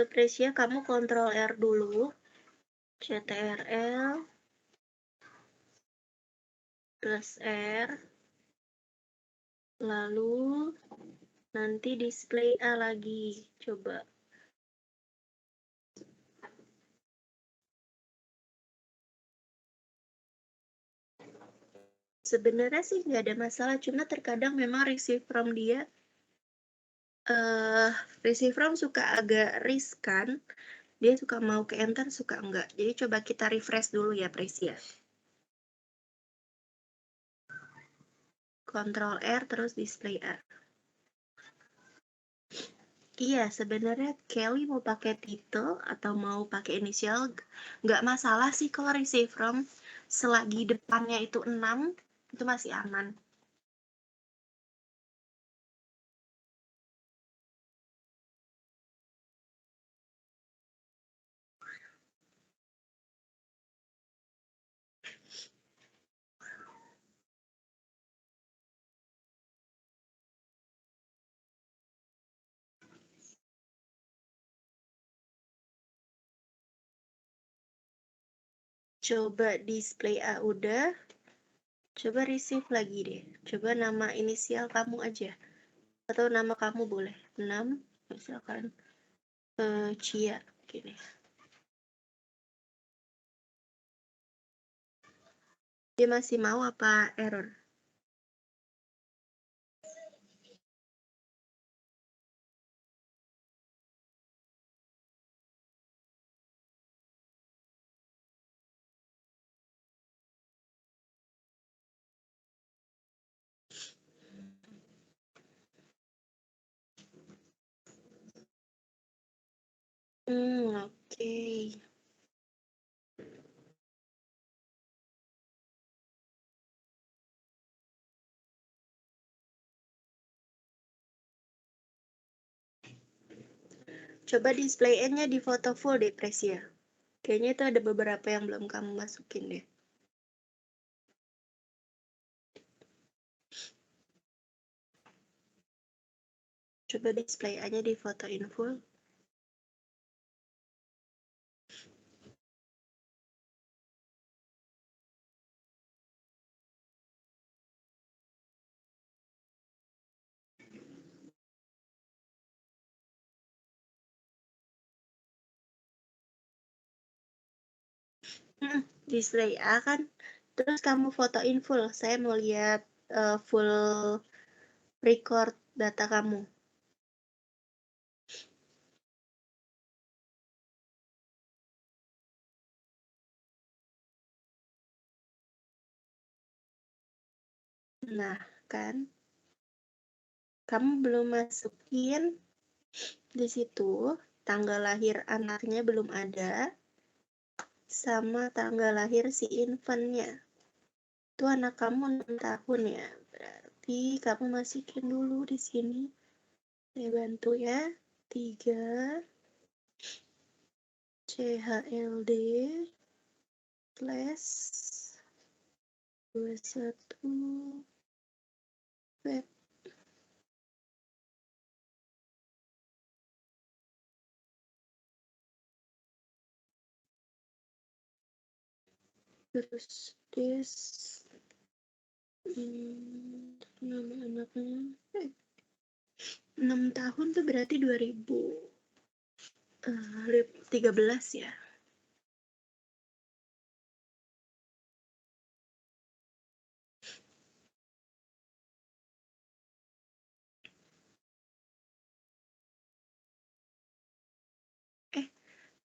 Presia kamu kontrol R dulu. CTRL plus R. Lalu nanti display A lagi. Coba. Sebenarnya sih nggak ada masalah, cuma terkadang memang receive from dia receive from suka agak riskan. Dia suka mau ke enter, suka enggak. Jadi coba kita refresh dulu ya, Presia. Ctrl R terus display A. Iya, sebenarnya Kelly mau pakai title atau mau pakai inisial nggak masalah sih kalau receive from. Selagi depannya itu 6, itu masih aman. Coba display A udah. Coba receive lagi deh. Coba nama inisial kamu aja. Atau nama kamu boleh. 6, misalkan Cia. Gini. Dia masih mau apa error? Coba display-nya di foto full deh, Presia. Kayaknya itu ada beberapa yang belum kamu masukin deh. Coba display aja di foto in full. Display A kan, terus kamu fotoin full. Saya mau lihat full record data kamu. Nah, kan, kamu belum masukin di situ tanggal lahir anaknya belum ada, sama tanggal lahir si infantnya. Itu anak kamu 6 tahun ya. Berarti kamu masukin dulu di sini. Saya bantu ya. 3 CHLD slash 21 web. Terus des nama anaknya 6 tahun tuh berarti 2013 ya. Eh,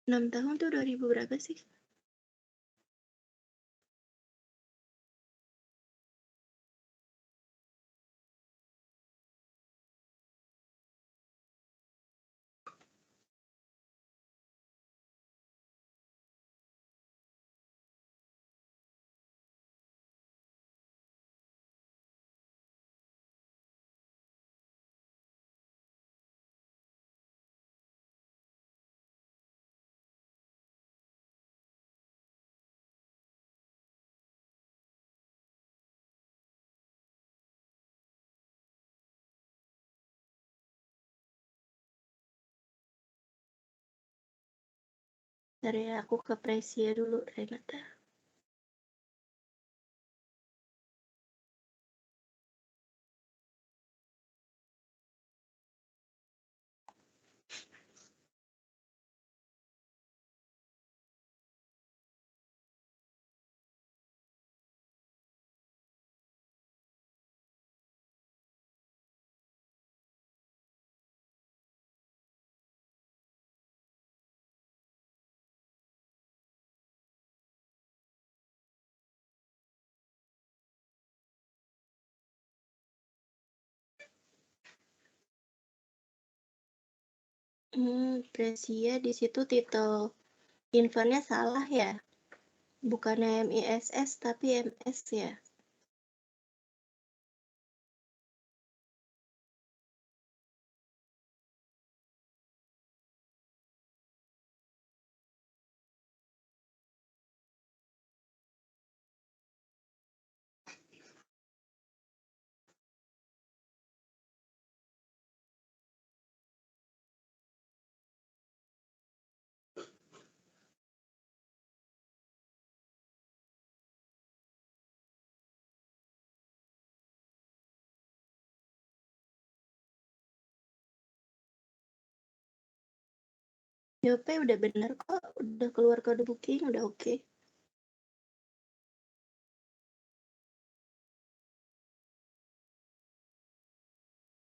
6 tahun tuh 2000 berapa sih? Dari aku ke Presia dulu, Renata. Presia di situ titel infantnya salah ya. Bukannya MISS tapi MS ya. JP udah bener kok, udah keluar kode booking, udah oke.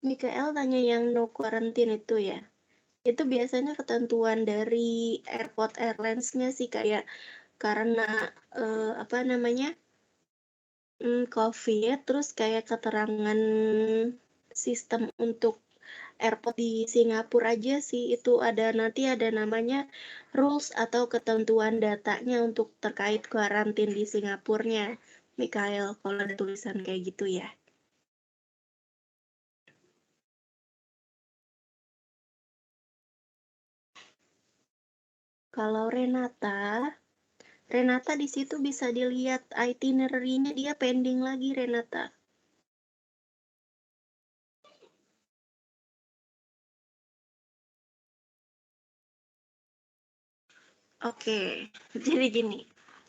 Mikael tanya yang no quarantine itu ya. Itu biasanya ketentuan dari airport airlines-nya sih, kayak karena apa namanya, COVID, terus kayak keterangan sistem untuk airport di Singapura aja sih, itu ada nanti ada namanya rules atau ketentuan datanya untuk terkait karantin di Singapurnya, Mikael, kalau ada tulisan kayak gitu ya. Kalau Renata di situ bisa dilihat itinerary-nya dia pending lagi Renata. Oke, jadi gini.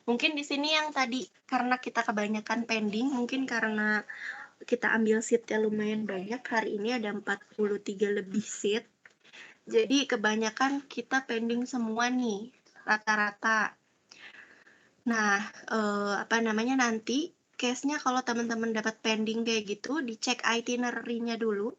Mungkin di sini yang tadi karena kita kebanyakan pending, mungkin karena kita ambil seat-nya lumayan banyak, hari ini ada 43 lebih seat. Jadi kebanyakan kita pending semua nih, rata-rata. Nah, nanti case-nya kalau teman-teman dapat pending kayak gitu, dicek itinerary-nya dulu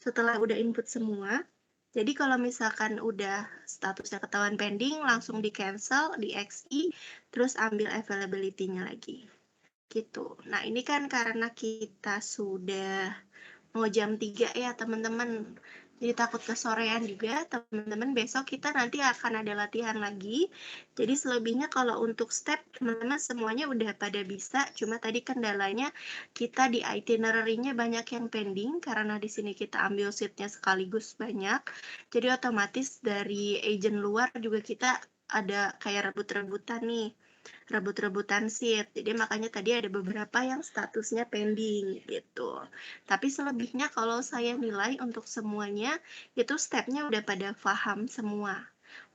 setelah udah input semua. Jadi kalau misalkan udah statusnya ketahuan pending, langsung di-cancel, di-XI, terus ambil availability-nya lagi. Gitu. Nah, ini kan karena kita sudah mau jam 3 ya, teman-teman. Jadi takut kesorean juga, teman-teman. Besok kita nanti akan ada latihan lagi. Jadi selebihnya kalau untuk step, teman-teman semuanya udah pada bisa. Cuma tadi kendalanya kita di itinerary-nya banyak yang pending, karena di sini kita ambil seat-nya sekaligus banyak. Jadi otomatis dari agent luar juga kita ada kayak rebut-rebutan nih. Rebut-rebutan seat. Jadi makanya tadi ada beberapa yang statusnya pending gitu. Tapi selebihnya kalau saya nilai untuk semuanya itu stepnya udah pada paham semua.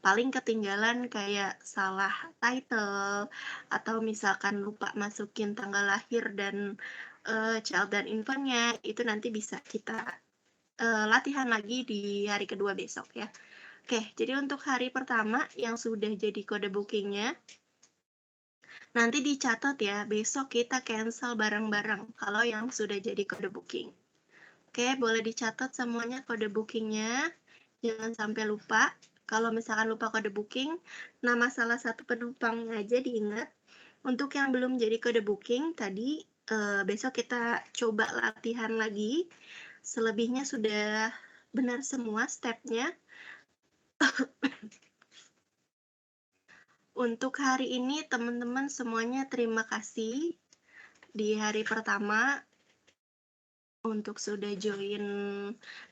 Paling ketinggalan kayak salah title atau misalkan lupa masukin tanggal lahir dan child dan infantnya itu nanti bisa kita latihan lagi di hari kedua besok ya. Oke, jadi untuk hari pertama yang sudah jadi kode bookingnya nanti dicatat ya, besok kita cancel bareng-bareng kalau yang sudah jadi kode booking. Oke, boleh dicatat semuanya kode bookingnya. Jangan sampai lupa. Kalau misalkan lupa kode booking, nama salah satu penumpang aja diingat. Untuk yang belum jadi kode booking, tadi besok kita coba latihan lagi. Selebihnya sudah benar semua stepnya. Untuk hari ini teman-teman semuanya terima kasih. Di hari pertama untuk sudah join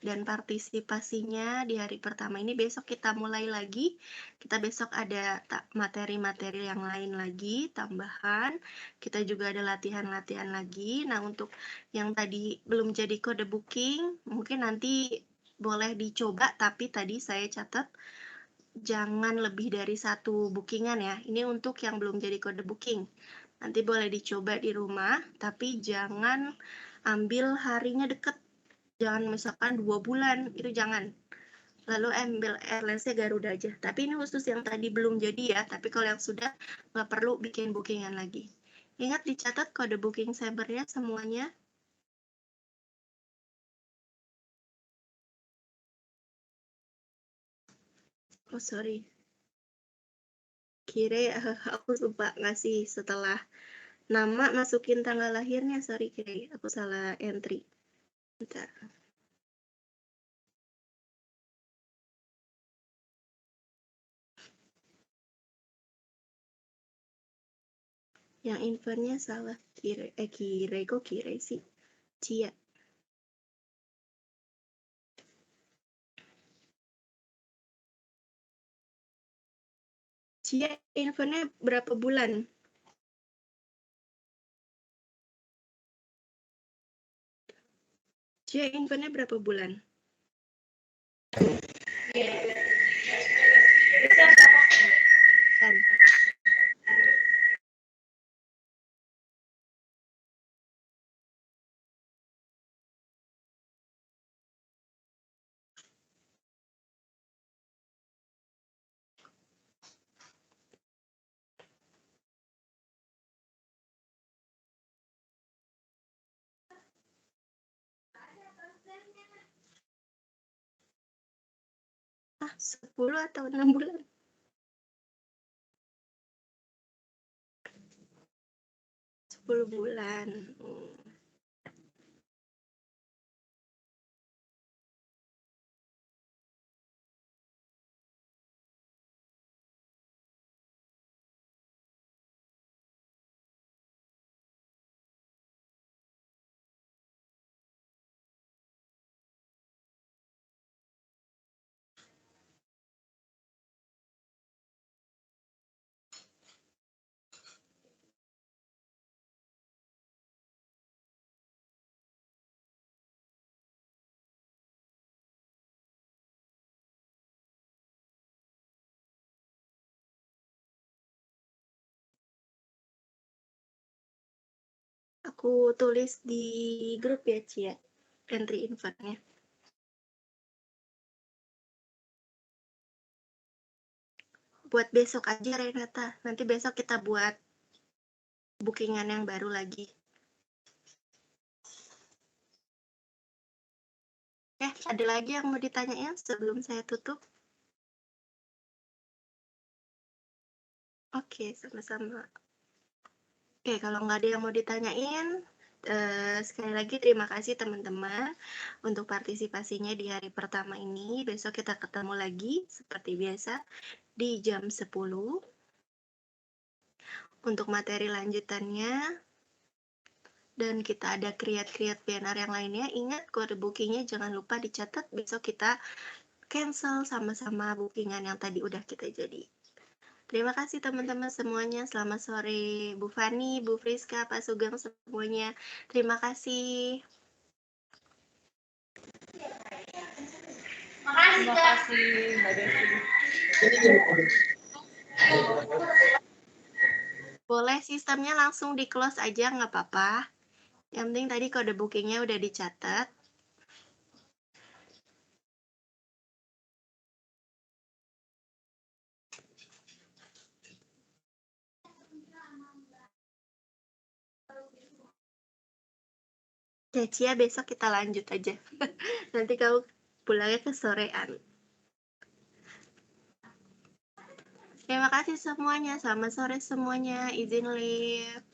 dan partisipasinya di hari pertama ini. Besok kita mulai lagi. Kita besok ada materi-materi yang lain lagi, tambahan. Kita juga ada latihan-latihan lagi. Nah, untuk yang tadi belum jadi kode booking, mungkin nanti boleh dicoba, tapi tadi saya catat jangan lebih dari 1 bookingan ya. Ini untuk yang belum jadi kode booking. Nanti boleh dicoba di rumah, tapi jangan ambil harinya deket. Jangan misalkan 2 bulan, itu jangan. Lalu ambil airlines-nya Garuda aja. Tapi ini khusus yang tadi belum jadi ya, tapi kalau yang sudah nggak perlu bikin bookingan lagi. Ingat dicatat kode booking cybernya semuanya. Oh sorry, kira aku lupa ngasih setelah nama masukin tanggal lahirnya, sorry kira aku salah entry. Bentar. Yang infonya salah kira kok kira sih Cia. Cia infonya berapa bulan? Cia infonya berapa bulan? Kan. Ah, 10 atau 6 bulan? 10 bulan. aku tulis di grup ya, Cia, entry invite-nya. Buat besok aja, Renata. Nanti besok kita buat bookingan yang baru lagi. Ada lagi yang mau ditanyain sebelum saya tutup? Oke, sama-sama. Oke, kalau nggak ada yang mau ditanyain, sekali lagi terima kasih teman-teman untuk partisipasinya di hari pertama ini. Besok kita ketemu lagi seperti biasa di jam 10 untuk materi lanjutannya. Dan kita ada create PNR yang lainnya. Ingat kode bookingnya jangan lupa dicatat. Besok kita cancel sama-sama bookingan yang tadi udah kita jadi. Terima kasih teman-teman semuanya. Selamat sore Bu Fani, Bu Friska, Pak Sugeng semuanya. Terima kasih. Makasih, Terima Kak. kasih Mbak Desi. Boleh sistemnya langsung di close aja nggak apa-apa. Yang penting tadi kode bookingnya udah dicatat. Cia, besok kita lanjut aja. Nanti kamu pulangnya ke sorean. Terima kasih semuanya. Selamat sore semuanya. Izin live.